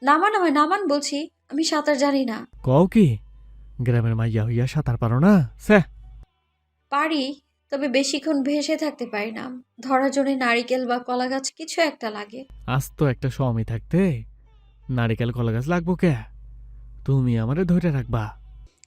নামান আমায়, নামান বলছি। আমি সাঁতার জানি না। কও কি গ্রামের মাইয়া হইয়া সাঁতার পারো না? স্যা। পারি, তবে বেশিক্ষণ ভেসে থাকতে পারি না। ধরার জন্য নারিকেল বা কলা গাছ কিছু একটা লাগে। আজ তো একটা স্বামী থাকতে নারিকেল কলা গাছ লাগবো কে? তুমি আমারে ধরে রাখবা।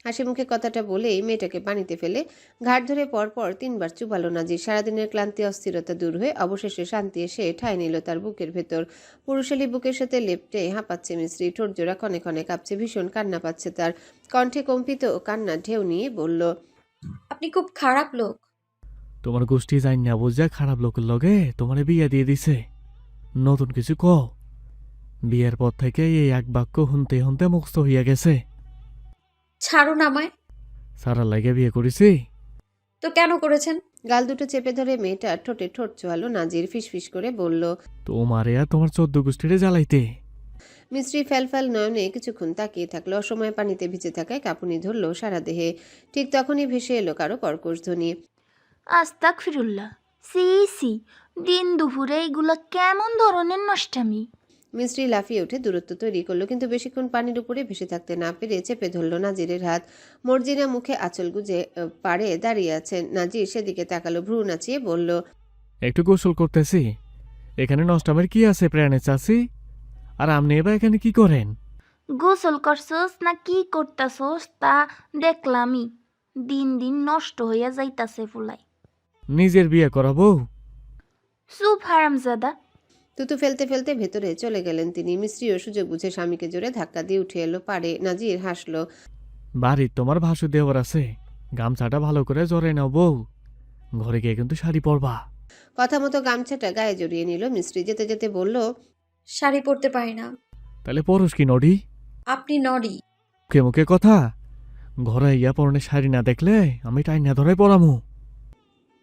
হাসি মুখে কথাটা বলেই মেয়েটাকে পানিতে ফেলে ঘাট ধরে পরপর ৩ বার চুবালো নাজির। সারাদিনের ক্লান্তি অস্থিরতা দূর হয়ে অবশেষে শান্তি এসে ঠাঁই নিল তার বুকের ভেতর। পুরুষালী বুকের সাথে লেপ্টে হাঁপাচ্ছে মিশ্রি, ঠোঁট জোড়া ক্ষণে ক্ষণে কাঁপছে, ভীষণ কান্না পাচ্ছে তার। কণ্ঠে কম্পিত ও কান্নার ঢেউ নিয়ে বলল, আপনি খুব খারাপ লোক। তোমার গোষ্ঠী যাই না বুঝা খারাপ লোকের লগে তোমারে বিয়ে দিয়ে দিছে। নতুন কিছু কও। বিয়ের পর থেকে এই এক বাক্য শুনতে শুনতে মুক্ত হইয়া গেছে। ছাড়ুন আমায়। সারার লাগে বিয়ে করেছি। তো কেন করেছেন? গাল দুটো চেপে ধরে মেয়েটা ঠোঁটে ঠোঁট চোয়ালো নাজির। ফিসফিস করে বলল, তোমারে আর তোমার 14 গোষ্ঠীরে জ্বালাইতে। মিস্ত্রি ফ্যালফ্যাল নয়নে কিছুক্ষণ তাকিয়ে থাকলো। অসময়ে পানিতে ভিজে থাকায় কাঁপুনি ধরলো সারা দেহে। ঠিক তখনই ভেসে এলো কারো কর্কশ ধ্বনি। আস্তাগফিরুল্লাহ। সি সি, দিন দুপুরে এগুলো কেমন ধরনের নষ্টামি? মিস্ত্রি লাফিয়ে উঠে দূরত্ব তৈরি করলো, কিন্তু বেশিক্ষণ পানির উপরে ভেসে থাকতে না পেরে চেপে ধরলো নাজিরের হাত। মর্জিনা মুখে আঁচল গুজে পাড়ে দাঁড়িয়ে আছেন। নাজির সেদিকে তাকালো, ভ্রু নাচিয়ে বলল, একটু গোসল করতেছি। এখানে নষ্টামের কি আছে প্রাণে চাষি? আর আপনি এবার এখানে কি করেন? গোসল করছস না কি করতাছস তা দেখলামই। দিন দিন নষ্ট হইয়া যাইতাছে ফুলাই। নিজের বিয়ে করাবো? চুপ হারামজাদা। থুতু ফেলতে ফেলতে ভেতরে চলে গেলেন তিনি। মিস্ত্রিও সুযোগ বুঝে স্বামীকে জোরে ধাক্কা দিয়ে উঠে এলো পাড়ে। নাজির হাসলো। বাড়ির তোমার ভাসু দেওয়ার আছে, গামছাটা ভালো করে জড়াই নাও বউ। ঘরে গিয়ে কিন্তু শাড়ি পরবা। কথা মতো গামছাটা গায়ে জড়িয়ে নিল মিস্ত্রি। যেতে যেতে বলল, শাড়ি পরতে পারি না। তাহলে পরশ কি নডি? আপনি নড়ি। মুখে মুখে কথা। ঘরে ইয়া পরনে শাড়ি না দেখলে আমি টাই না ধরে পরামু।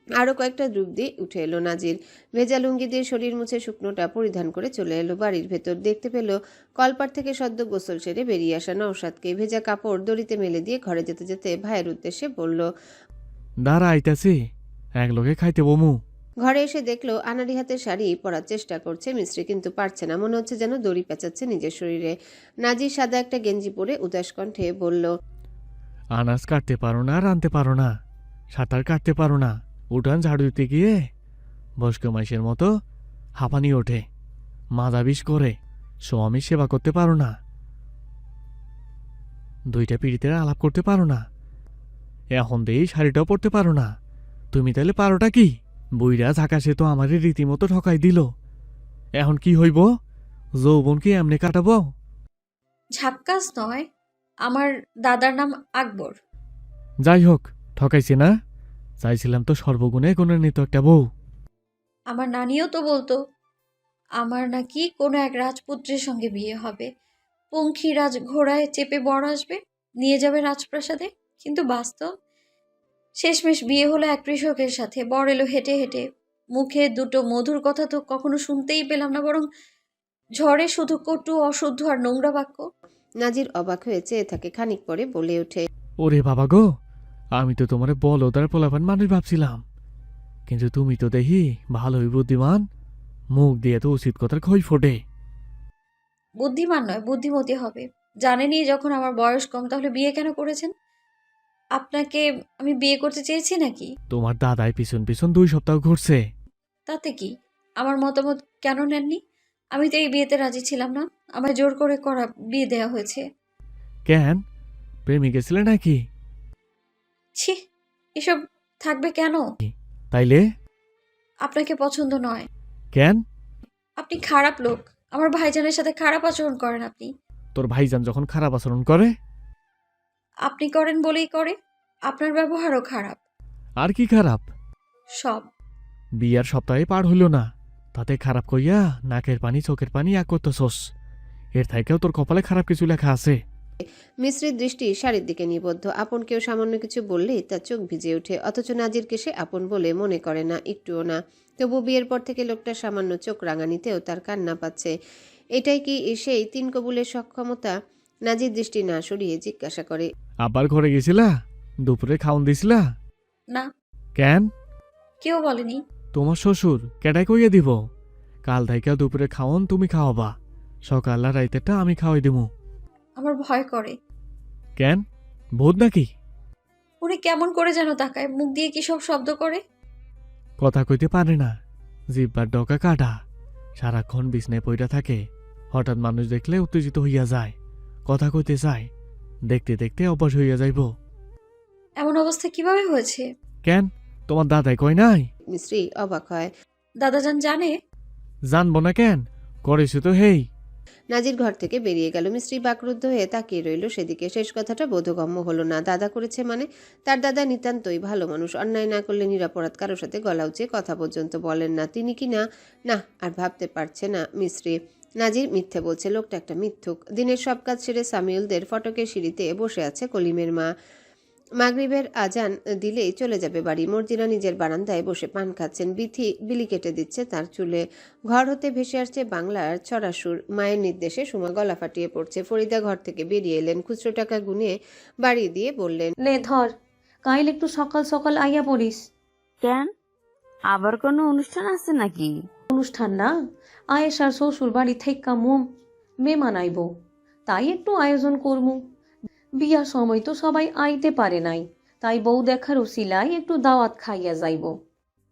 আরও কয়েকটা ডুব দিয়ে উঠে এলো নাজির। ভেজা লুঙ্গি দিয়ে শরীর মুছে শুকনোটা পরিধান করে চলে এলো বাড়ির ভেতর। দেখতে পেল কলপার থেকে সদ্য গোসল সেরে বেরিয়ে আসা নওশাদকে। ভেজা কাপড় দড়িতে মেলে দিয়ে ঘরে যেতে যেতে ভাইয়ের উদ্দেশ্যে বলল, দাঁড়া আইতাছি, এক লোকে খাইতে বমু। ঘরে এসে দেখলো আনাড়ি হাতের শাড়ি পরার চেষ্টা করছে মিস্ত্রি, কিন্তু পারছে না। মনে হচ্ছে যেন দড়ি পেঁচাচ্ছে নিজের শরীরে। নাজির সাদা একটা গেঞ্জি পরে উদাস কণ্ঠে বলল, আনাজ কাটতে পারো না, রানতে পারো না, সাঁতার কাটতে পারো না, উঠান ঝাড়ু দিতে গিয়ে বয়স্ক মাইসের মতো হাঁপানি ওঠে, মাথা বিষ করে, স্বামী সেবা করতে পারো না, দুইটা পিড়িতের আলাপ করতে পারো না, এখন দিয়েই শাড়িটাও পরতে পারো না। তুমি তাহলে পারোটা কি? বুইরা ঝাঁকাশে তো আমারই রীতিমতো ঠকাই দিল। এখন কি হইব? যৌবন কি এমনি কাটাবো? ঝাক্কাস নয়, আমার দাদার নাম আকবর। যাই হোক, ঠকাইছি না? চাইছিলাম তো সর্বগুণে গুণান্বিত একটা বউ। আমার নানিও তো বলতো আমার নাকি কোনো এক রাজপুত্রের সঙ্গে বিয়ে হবে। পঙ্খিরাজ ঘোড়ায় চেপে বর আসবে, নিয়ে যাবে রাজপ্রাসাদে। কিন্তু বাস্তব, শেষমেশ বিয়ে হলো এক কৃষকের সাথে। বর এলো হেঁটে হেঁটে। মুখে দুটো মধুর কথা তো কখনো শুনতেই পেলাম না, বরং ঝড়ে শুধু কটু অশুদ্ধ আর নোংরা বাক্য। নাজির অবাক হয়ে চেয়ে থাকে। খানিক পরে বলে ওঠে, ওরে বাবা গো, আমি তো তোমার বলদার পোলাপান মানুষ ভাবছিলাম, কিন্তু তুমি তো দেখি ভালোই বুদ্ধিমান। মুখ দিয়ে তো উচিত কথার খই ফোটে। বুদ্ধিমান নয়, বুদ্ধিমতী হবে। জানেনই যখন আমার বয়স কম, তাহলে বিয়ে কেন করেছেন? আপনাকে আমি বিয়ে করতে চেয়েছি নাকি? তোমার দাদাই পিছন পিছন 2 সপ্তাহ ঘুরছে। তাতে কি? আমার মতামত কেন নেননি? আমি তো এই বিয়েতে রাজি ছিলাম না। আমায় জোর করে করা বিয়ে দেয়া হয়েছে। কেন? প্রেমে গেছিলে নাকি? ছি, এসব থাকবে কেন? তাইলে? আপনাকে পছন্দ নয়। কেন? আপনি খারাপ লোক। আমার ভাইজানের সাথে খারাপ আচরণ করেন আপনি। তোর ভাইজান যখন খারাপ আচরণ করে? আপনি করেন বলেই করে। আপনার ব্যবহারও খারাপ। আর কি খারাপ? সব। বিয়ার সপ্তাহে পার হইল না, তাতে খারাপ কইয়া নাকের পানি চোখের পানি এক করতেছস। এর থেকেও তোর কপালে খারাপ কিছু লেখা আছে। মিশ্রির দৃষ্টি শাড়ির দিকে নিবদ্ধ। আপন কেউ সামান্য কিছু বললেই তার চোখ ভিজে ওঠে, অথচ নাজিরকে সে আপন বলে মনে করে না, একটুও না। তবু বিয়ের পর থেকে লোকটা সামান্য চোখ রাঙানিতেও তার কান্না পাচ্ছে। এটাই কি সেই 3 কবুলের সক্ষমতা? নাজির দৃষ্টি না সরিয়ে জিজ্ঞাসা করে, আবার ঘরে গেছিলা? দুপুরে খাওন দিছিলা? না, কেন? কেউ বলেনি। তোমার শ্বশুর কেডাই কইয়া দিব? কাল থাইকা দুপুরে খাওন তুমি খাওয়াবা, সকাল আর রাইতেরটা আমি খাওয়াই দেবো। আমার ভয় করে। কেন, ভূত নাকি? উনি কেমন করে যেন তাকায়, মুখ দিয়ে কি সব শব্দ করে। কথা কইতে পারে না, জিব্বার ডকা কাটা, সারাক্ষণ বিছনায় পইরা থাকে। হঠাৎ মানুষ দেখলে উত্তেজিত হইয়া যায়, কথা কইতে চায়, দেখতে দেখতে অভ্যাস হইয়া যাইব। এমন অবস্থা কিভাবে হয়েছে? কেন, তোমার দাদাই কয় নাই? মিস্ত্রি অবাক হয়। দাদাজান জানে? জানবো না কেন, করেছে তো হেই। নাজির ঘর থেকে বেরিয়ে গেল। মিস্ত্রি বাকরুদ্ধ হয়ে তাকিয়ে রইল সেদিকে। শেষ কথাটা বোধগম্য হলো না। দাদা করেছে মানে? তার দাদা নিতান্তই ভালো মানুষ, অন্যায় না করলে নিরপরাধ কারোর সাথে গলা উঁচিয়ে কথা পর্যন্ত বলেন না। তিনি কি না? না, আর ভাবতে পারছে না মিস্ত্রি। নাজির মিথ্যে বলছে, লোকটা একটা মিথ্যুক। দিনের সব কাজ সেরে সামিউলদের ফটকের সিঁড়িতে বসে আছে কলিমের মা। মাগরিবের আজান দিলেই চলে যাবে বাড়ি। মর্জিনা নিজের বারান্দায় বসে পান খাচ্ছেন। বিথি বিলি কেটে দিচ্ছে তার চুলে। ঘর হতে ভেসে আসছে বাংলার ছড়াসুর। মায়ের নির্দেশে সুমা গলা ফাটিয়ে পড়ছে। ফরিদা ঘর থেকে বেরিয়ে এলেন, খুচরো টাকা গুনিয়ে বাড়ি দিয়ে বললেন, লে ধর, কাইল একটু সকাল সকাল আইয়া পড়িস। কেন, আবার কোনো অনুষ্ঠান আছে নাকি? অনুষ্ঠান না, আয়েশার শ্বশুর বাড়ি থেকে মেহমান আইব, তাই একটু আয়োজন করমু। বিয়ার সময় তো সবাই আইতে পারে নাই, তাই বউ দেখার উসিলায় একটু দাওয়াত খাইয়া যাইব।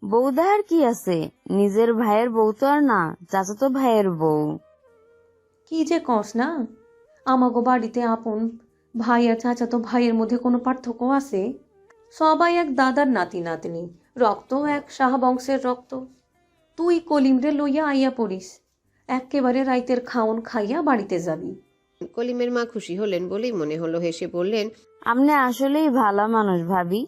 বউদা আর কি আছে, নিজের ভাইয়ের বউ তো আর না, চাচাতো ভাইয়ের বউ। কি যে কস না, আমাগো বাড়িতে আপন ভাই আর চাচাতো ভাইয়ের মধ্যে কোনো পার্থক্য আছে? সবাই এক দাদার নাতি নাতনি, রক্ত এক শাহ বংশের রক্ত। তুই কলিমরে লইয়া আইয়া পড়িস, একেবারে রাইতের খাওন খাইয়া বাড়িতে যাবি। কলিমের মা খুশি হলেন বলেই মনে হলো। হেসে বললেন, আমনে আসলেই ভালো মানুষ ভাবি,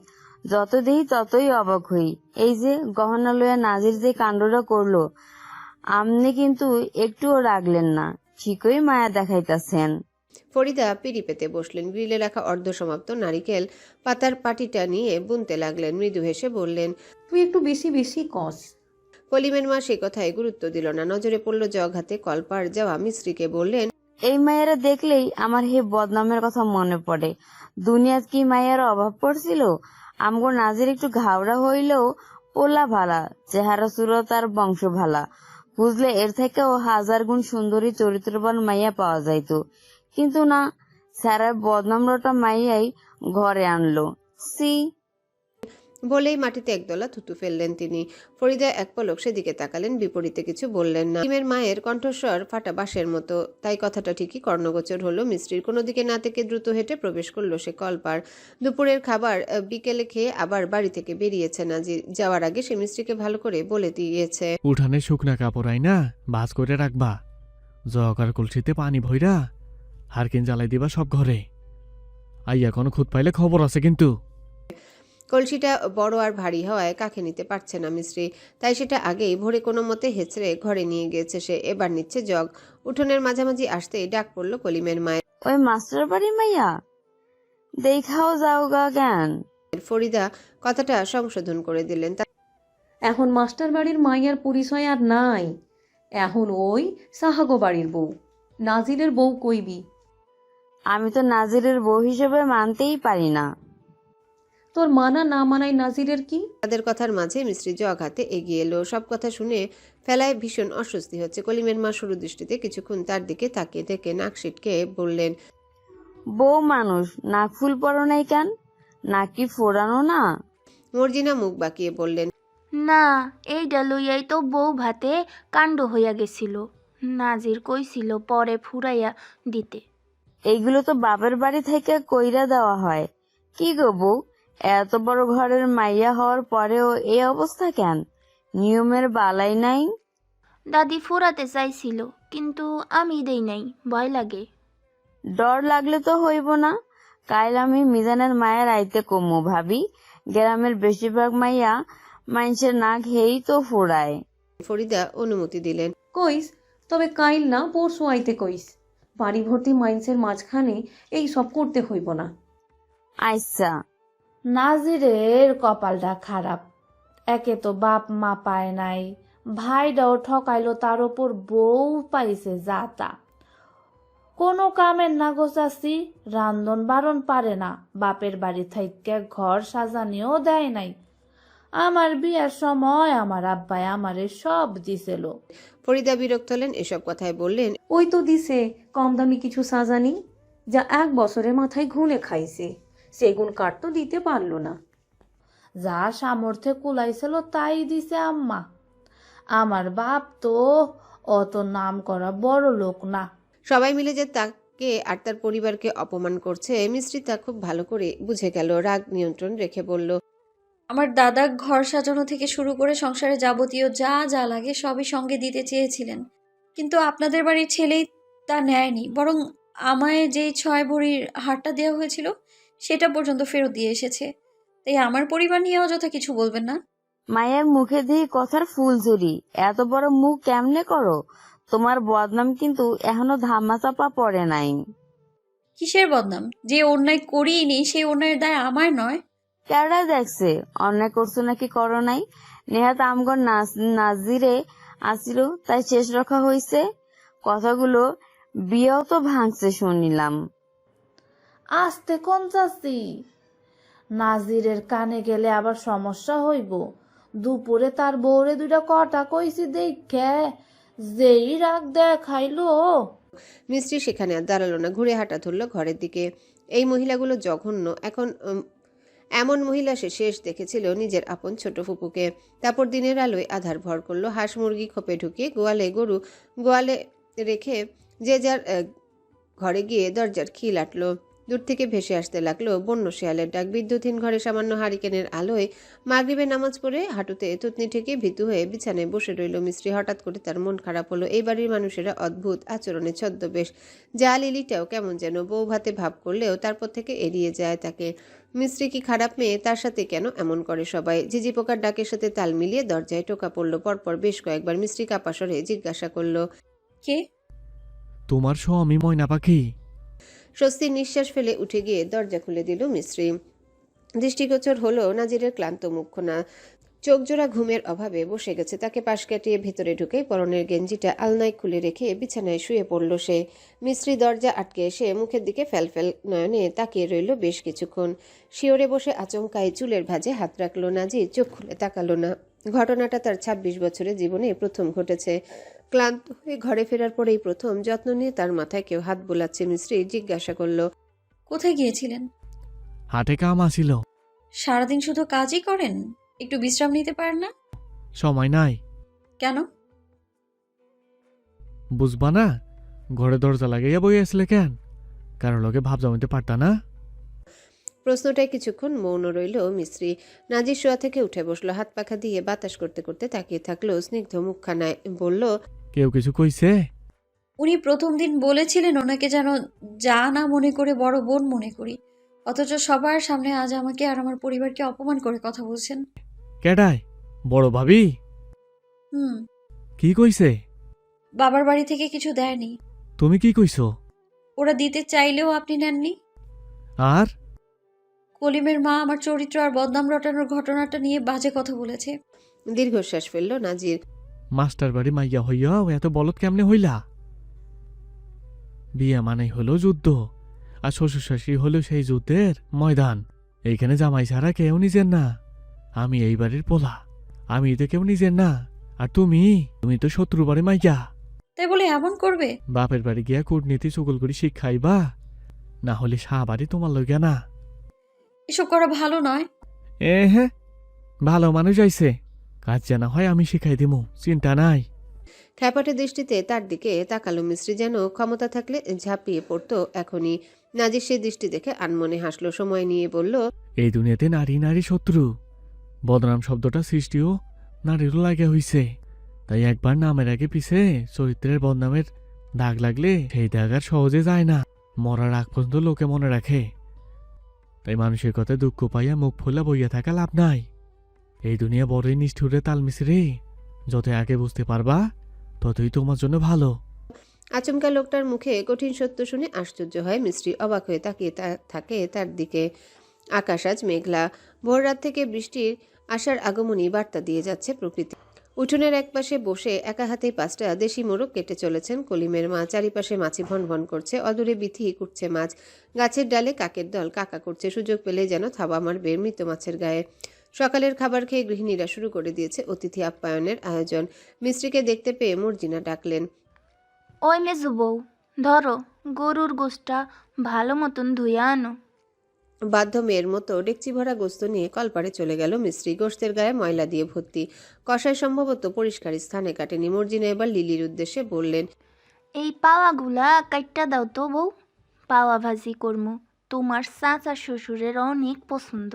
যত দেই ততই অবাক হই। এই যে গহনা লইয়া নাজির যে কাণ্ডটা করলো, আমনে কিন্তু একটুও রাগলেন না, ঠিকই মায়া দেখাইতাছেন। ফরিদা পিড়ি পেতে বসলেন। গ্রিলে রাখা অর্ধসমাপ্ত নারিকেল পাতার পাটিটা নিয়ে বুনতে লাগলেন। মৃদু হেসে বললেন, তুই একটু বেশি বেশি কস। কলিমের মা সে কথায় গুরুত্ব দিল না। নজরে পড়ল জগ হাতে কলপার যাওয়া মিস্ত্রিকে। বললেন, এই মায়েরা দেখলেই আমার হে বদনামের কথা মনে পড়ে। দুনিয়াত কি মায়ের অভাব পড়ছিল? আমগো নাজির একটু ঘাওড়া হইলেও পোলা ভালা, চেহারা সুরত আর বংশ ভালা, বুঝলে এর থেকেও 1000 গুণ সুন্দরী চরিত্রবান মাইয়া পাওয়া যাইতো। কিন্তু না, স্যারের বদনামটা মাইয়াই ঘরে আনলো। সি। বলেই মাটিতে একদলা থুতু ফেললেন তিনি। ফরিদা এক পলক সেদিকে তাকালেন, বিপরীতে কিছু বললেন না। কলিমের মায়ের কণ্ঠস্বর ফাটা বাঁশের মতো, তাই কথাটা ঠিকই কর্ণগোচর হলো মিস্ত্রির। কোনো দিকে না থেকে দ্রুত হেঁটে প্রবেশ করলো সে কলপার। দুপুরের খাবার বিকেলে খেয়ে আবার বাড়ি থেকে বেরিয়েছে নাজির। যাওয়ার আগে সে মিস্ত্রিকে ভালো করে বলে দিয়েছে, উঠানে শুকনা কাপড় আইনা ভাজ করে রাখবা, জগ আর কলসিতে পানি ভইরা হারকিন জ্বালাই দিবা সব ঘরে। আইয়া কোনো খুদ পাইলে খবর আছে কিন্তু। কলসিটা বড় আর ভারী হওয়ায় কাকে নিতে পারছে না মিস্ত্রি, তাই সেটা আগেই ভোরে কোনো মতে হেঁচড়ে ঘরে নিয়ে গিয়েছে সে। এবার নিচ্ছে জগ। উঠোনের মাঝামাঝি আসতেই ডাক পড়ল কলিমের মায়ের। ওই মাস্টার বাড়ি মাইয়া, দেখাও যাও গা কেন? ফরিদা কথাটা সংশোধন করে দিলেন। এখন মাস্টার বাড়ির মাইয়ার পরিচয় আর নাই, এখন ওই সাহাগো বাড়ির বউ, নাজিরের বউ কইবি। আমি তো নাজিরের বউ হিসেবে মানতেই পারি না। তোর মানা না মানাই নাজিরের কি? তাদের কথার মাঝে মিস্ত্রি জগ হাতে এগিয়ে এলো। সব কথা শুনে ফেলায় ভীষণ অস্বস্তি হচ্ছে। কলিমের মা সরু দৃষ্টিতে কিছুক্ষণ তার দিকে তাকিয়ে থেকে নাক সিটকে বললেন, বউ মানুষ, নাক ফুল পরো নাই কেন? নাকি ফোড়ানো না? মর্জিনা মুখ বাঁকিয়ে বললেন, না, এইটা লইয়াই তো বউ ভাতে কাণ্ড হইয়া গেছিল। নাজির কইছিল পরে ফুরাইয়া দিতে। এইগুলো তো বাপের বাড়ি থেকে কইরা দেওয়া হয়। কি গো বউ, এত বড় ঘরের মাইয়া হওয়ার পরেও এই অবস্থা কেন? নিয়মের বালাই নাই? দাদি ফুরাতে চাইছিল, কিন্তু আমি দেই নাই, ভয় লাগে। ডর লাগলে তো হইব না। কাল আমি মিজানের মায়ের আইতে কমু ভাবি, গ্রামের বেশিরভাগ মাইয়া মানুষের নাক হেই তো ফোড়ায়। ফরিদা অনুমতি দিলেন। কইস, তবে কাইল না পরশু আইতে কইস। বাড়ি ভর্তি মাইন্সের মাঝখানে এই সব করতে হইব না। আচ্ছা। নাজিরের কপালটা খারাপ, একে তো বাপ মা পায় নাই, ভাইটাও ঠকাইলো, তার ওপর বউ পাইছে যাতা। কোনো কামের না গোছাছি, রান্ধন বারণ পারে না, বাপের বাড়ি থেকে ঘর সাজানিও দেয় নাই। আমার বিয়ার সময় আমার আব্বাই আমারে সব দিছিল। ফরিদা বিরক্ত হলেন এসব কথায়, বললেন, ওই তো দিছে কম দামি কিছু সাজানি, যা 1 বছরের মাথায় ঘুনে খাইছে। সেগুন কাঠ তো দিতে পারলো না। যা সামর্থ্যে কুলাইছিল তাই দিছে আম্মা। আমার বাপ তো অত নাম করা বড় লোক না। সবাই মিলে যে তাকে আর তার পরিবারকে অপমান করছে মিস্ত্রি তা খুব ভালো করে বুঝে গেল। রাগ নিয়ন্ত্রণ রেখে বলল, আমার দাদা ঘর সাজানো থেকে শুরু করে সংসারে যাবতীয় যা যা লাগে সবই সঙ্গে দিতে চেয়েছিলেন, কিন্তু আপনাদের বাড়ির ছেলেই তা নেয়নি, বরং আমায় যেই 6 ভরির হারটা দেওয়া হয়েছিল সেটা পর্যন্ত ফেরত দিয়ে এসেছে। তাই আমার পরিবার নিয়ে অযথা কিছু বলবেন না। মায়ের মুখে দিয়ে কথার ফুলঝুরি, এত বড় মুখ কেমনে করো? তোমার বদনাম কিন্তু এখনো ধামাচাপা পড়ে নাই। কিসের বদনাম? যে অন্যায় করিনি সেই অন্যায়ের দায় আমার নয়। কেডা দেখছে অন্যায় করছো নাকি করো নাই? নেহাত আমগর নাজিরে আসিল তাই শেষ রক্ষা হইছে। কথাগুলো বিয়েও তো ভাঙছে শুনিলাম। আস্তে কোন চাচ্ছি, নাজিরের কানে গেলে আবার সমস্যা হইব। দুপুরে তার বউরে 2টা কথা কইছি দেখে যেই রাগ দেখাইলো। মিস্ত্রি সেখানে আর দাঁড়ালো না, ঘুরে হাঁটা ধরলো ঘরের দিকে। এই মহিলাগুলো জঘন্য। এখন এমন মহিলা সে শেষ দেখেছিল নিজের আপন ছোট ফুপুকে। তারপর দিনের আলোয় আধার ভর করলো। হাঁস মুরগি খোপে ঢুকিয়ে গোয়ালে রেখে যে যার ঘরে গিয়ে দরজার খিল আটলো। দূর থেকে ভেসে আসতে লাগলো বন্য শেয়ালের ডাক। বিদ্যুৎহীন ঘরে সামান্য হারিকেনের আলোয় মাগরিবের নামাজ পড়ে হাঁটুতে থুতনি ঠেকে ভীতু হয়ে বিছানায় বসে রইল মিস্ত্রি। হঠাৎ করে তার মন খারাপ হলো। এই বাড়ির মানুষেরা অদ্ভুত আচরণে ছদ্মবেশ। যা লিলিটাও কেমন যেন বউ ভাতে ভাব করলেও তারপর থেকে এড়িয়ে যায় তাকে। মিস্ত্রি কি খারাপ মেয়ে? তার সাথে কেন এমন করে সবাই? ঝিঝি পোকার ডাকের সাথে তাল মিলিয়ে দরজায় টোকা পড়ল। পরপর বেশ কয়েকবার মিস্ত্রি কাপা স্বরে জিজ্ঞাসা করলো, কে? তোমার স্বামী ময়না পাখি। স্বস্তির নিঃশ্বাস ফেলে উঠে গিয়ে দরজা খুলে দিল মিস্ত্রি। দৃষ্টিগোচর হলো নাজিরের ক্লান্ত মুখখানা। চোখজোড়া ঘুমের অভাবে বসে গেছে। তাকে পাশ কাটিয়ে ভেতরে ঢুকে পরনের গেঞ্জিটা আলনায় খুলে রেখে বিছানায় শুয়ে পড়ল সে। মিস্ত্রি দরজা আটকে এসে মুখের দিকে ফ্যালফ্যাল নয়নে তাকিয়ে রইল বেশ কিছুক্ষণ। শিওরে বসে আচমকায় চুলের ভাঁজে হাত রাখলো নাজির। চোখ খুলে তাকালো না। ঘটনাটা তার 26 বছরের জীবনে প্রথম ঘটেছে। ক্লান্ত হয়ে ঘরে ফেরার পরেই প্রথম যত্ন নিয়ে তার মাথায় কেউ হাত বোলাচ্ছে। মিস্ত্রি জিজ্ঞাসা করলো, কোথায় গিয়েছিলেন? হাটে কাম আসিল। সারাদিন শুধু কাজই করেন, একটু বিশ্রাম নিতে পারেন না? সময় নাই। কেন? বুঝবা না? ঘরে দরজা লাগাইয়া বই আসলে কেন? কারো লোকে ভাব জমাইতে পারতা না? প্রশ্নটায় কিছুক্ষণ মৌন রইল মিস্ত্রি। নাজির শোয়া থেকে উঠে বসলো। হাত পাখা দিয়ে বাতাস করতে করতে তাকিয়ে থাকলো স্নিগ্ধ মুখখানায়। বলল, কেউ কিছু কইছে? উনি প্রথম দিন বলেছিলেন ওনাকে যেন যা না মনে করে বড় বোন মনে করি, অথচ সবার সামনে আজ আমাকে আর আমার পরিবারকে অপমান করে কথা বলছেন। কেডায়? বড় ভাবি? হুম। কি কইছে? বাবার বাড়ি থেকে কিছু দেয়নি। তুমি কি কইছো? ওরা দিতে চাইলেও আপনি নেননি। আর কলিমের মা আমার চরিত্র আর বদনাম রটানোর ঘটনাটা নিয়ে বাজে কথা বলেছে। দীর্ঘশ্বাস ফেলল নাজির। মাস্টার বাড়ি মাইয়া হইয়াও এত বলত কেমনে হইলা? বিয়া মানেই হলো যুদ্ধ, আর শ্বশুর শাশুড়ি হলো সেই যুদ্ধের ময়দান। এইখানে জামাই ছাড়া কেউ নিজের না। আমি এই বাড়ির পোলা, আমি তো কেউ নিজের না। আর তুমি তো শত্রু বাড়ি মাইয়া। তাই বলে এমন করবে? বাপের বাড়ি গিয়া কূটনীতি চুগল করি শিক্ষাইবা, না হলে বাড়ি তোমার লইগা না। এসব করা ভালো নয়। হ্যাঁ, ভালো মানুষ আইছে, কাজ জানা হয় আমি শিখাই দিমু, চিন্তা নাই। খ্যাপাটে দৃষ্টিতে তার দিকে তাকালো মিস্ত্রি, যেন ক্ষমতা থাকলে ঝাঁপিয়ে পড়তো এখনই। নাজির সে দৃষ্টি দেখে আনমনে হাসলো। সময় নিয়ে বলল, এই দুনিয়াতে নারী নারী শত্রু। বদনাম শব্দটা সৃষ্টিও নারীরও লাগে হইছে। তাই একবার নামের আগে পিছে চরিত্রের বদনামের দাগ লাগলে সেই দাগ আর সহজে যায় না, মরার আগ পর্যন্ত লোকে মনে রাখে। তাই মানুষের কথায় দুঃখ পাইয়া মুখ ফুলা বইয়া থাকা লাভ নাই। এই দুনিয়া বড়ই নিষ্ঠুরে তাল মিশ্রে। যত আগে বুঝতে পারবা ততই তোমার জন্য ভালো। আচমকা লোকটার মুখে কঠিন সত্য শুনে আশ্চর্য হয় মিস্ত্রি। অবাক হয়ে তাকিয়ে থাকে তার দিকে। আকাশ আজ মেঘলা। ভোর রাত থেকে বৃষ্টির আসার আগমনী বার্তা দিয়ে যাচ্ছে প্রকৃতি। উঠোনের একপাশে বসে একা হাতে 5টা দেশি মোরগ কেটে চলেছেন কলিমের মা। চারিপাশে মাছি ভন ভন করছে। অদূরে বিথি কুটছে মাছ। গাছের ডালে কাকের দল কাকা করছে। সুযোগ পেলে যেন থাবা মারবে মৃত মাছের গায়ে। সকালের খাবার খেয়ে গৃহিণীরা শুরু করে দিয়েছে অতিথি আপ্যায়নের আয়োজন। মিস্ত্রিকে দেখতে পেয়ে মর্জিনা ডাকলেন। ওই মেজু বউ, ধরো গরুর গোশটা ভালো মতন ধুইয়া আনো। বাধ্য মেয়ের মতো ডেকচি ভরা গোস্ত নিয়ে কলপারে চলে গেল মিস্ত্রি। গোস্তের গায়ে ময়লা দিয়ে ভর্তি, কষায় সম্ভবত পরিষ্কার স্থানে কাটেনি। মর্জিনা এবার লিলির উদ্দেশ্যে বললেন, এই পাওয়াগুলা কাইট্টা দাও তো বউ, পাওয়া ভাজি কর্মু, তোমার চাচা শ্বশুরের অনেক পছন্দ।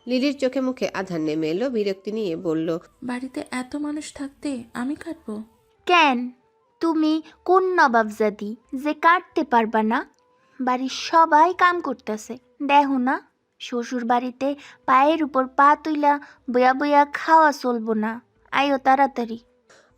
লিলির চোখে মুখে আধার নেমে এলো, বিরক্তি নিয়ে বলল, বাড়িতে এত মানুষ থাকতে আমি কাটবো? কেন, তুমি কোন নবাব জাতি যে কাটতে পারবা না? বাড়ির সবাই কাম করতেছে, দেখো না? শ্বশুর বাড়িতে পায়ের উপর পা তুইলা বয়া বয়া খাওয়া চলবো না, আইও তাড়াতাড়ি।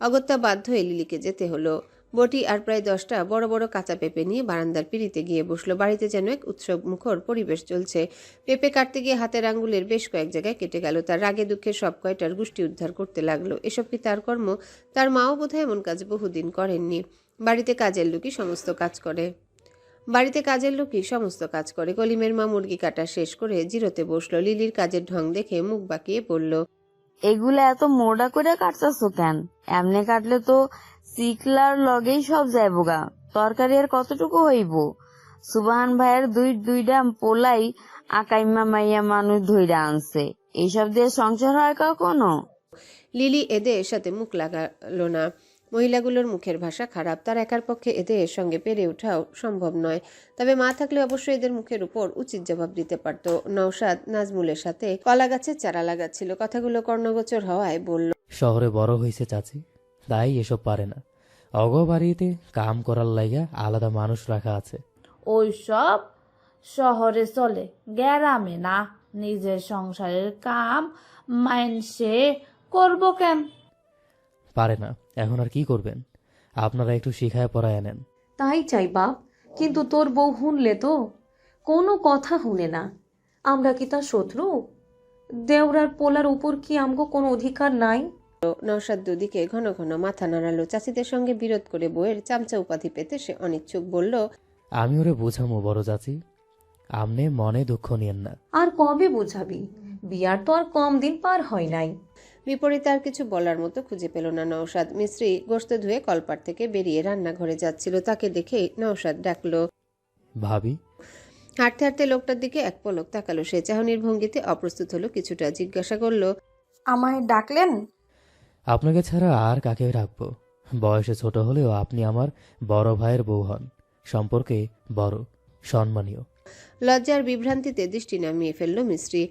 অগত্যা বাধ্য হয়ে লিলিকে যেতে হলো। বটি আর প্রায় 10টা বড় বড় কাঁচা পেঁপে নিয়ে বারান্দার পিঁড়িতে গিয়ে বসলো। বাড়িতে যেন এক উৎসব মুখর পরিবেশ চলছে। পেঁপে কাটতে গিয়ে হাতের আঙ্গুলের বেশ কয়েক জায়গায় কেটে গেল। তার রাগে দুঃখে সব কয়টার গুষ্টি উদ্ধার করতে লাগলো। এসব কি তার কর্ম? তার মাও বোধহয় এমন কাজ বহুদিন করেননি। বাড়িতে কাজের লোকই সমস্ত কাজ করে। কলিমের মা মুরগি কাটা শেষ করে জিরোতে বসলো। লিলির কাজের ঢং দেখে মুখ বাঁকিয়ে বলল, এগুলা এত মোটা করে কাটতেছো কেন? এমনি কাটলে তো শিকলার লগেই সব যাইবগা, তরকারি আর কতটুকু হইব? সুবাহান ভাইয়ের দুইটা পোলাই আকাইমা মাইয়া মানুষ ধইরা আনছে, এইসব দিয়ে সংসার হয় কখনো? লিলি এদের সাথে মুখ লাগালো না। মহিলাগুলোর মুখের ভাষা খারাপ, তার একার পক্ষে এদের সঙ্গে পেরে ওঠাও সম্ভব নয়। তবে মা থাকলে অবশ্যই এদের মুখের উপর উচিত জবাব দিতে পারত। নওশাদ নাজমুলের সাথে কলা গাছের চারা লাগাচ্ছিল। কথাগুলো কর্ণগোচর হওয়ায় বলল, শহরে বড় হয়েছে চাচি, তাই এসব পারে না। অগ বাড়িতে কাম করার লাইগা আলাদা মানুষ রাখা আছে। ওইসব শহরে চলে, গ্রামে না। নিজের সংসারের কাম মাইনসে করব কেন? পারে না, এখন আর কি করবেন? আপনারা একটু শিখায় পড়ায় নেন। তাই চাই বাপ, কিন্তু তোর বউ শুনলে তো কোনো কথা শুনে না। আমরা কি তার শত্রু? দেওরার পোলার উপর কি আমগো কোনো অধিকার নাই? নওশাদ দুদিকে ঘন ঘন মাথা নাড়ালো। চাচিদের সঙ্গে বিরোধ করে বউয়ের চামচা উপাধি পেতে সে অনিচ্ছুক। বলল, আমি ওরে বুঝামো বড় চাচি, আমনে মনে দুঃখ নিয়েন না। আর কবে বুঝাবি? বিয়ার তো আর কম দিন পার হয় নাই। বিপরীতে আর কিছু বলার মতো খুঁজে পেল না নওশাদ। মিস্ত্রি গোশত ধুয়ে কলপার থেকে বেরিয়ে রান্নাঘরে যাচ্ছিল। তাকে দেখে নওশাদ ডাকলো, ভাবি। হাঁটতে হাঁটতে লোকটার দিকে এক পলক তাকালো সে। চাহনির ভঙ্গিতে অপ্রস্তুত হলো কিছুটা। জিজ্ঞাসা করল, আমায় ডাকলেন? আপনাকে ছাড়া আর কাকে রাখবো? বয়সে ছোট হলেও আপনি আমার বড় ভাইয়ের বউ হন, সম্পর্কে বড় সম্মানীয়। লজ্জার বিভ্রান্তিতে দৃষ্টি নামিয়ে ফেলল মিস্ত্রি।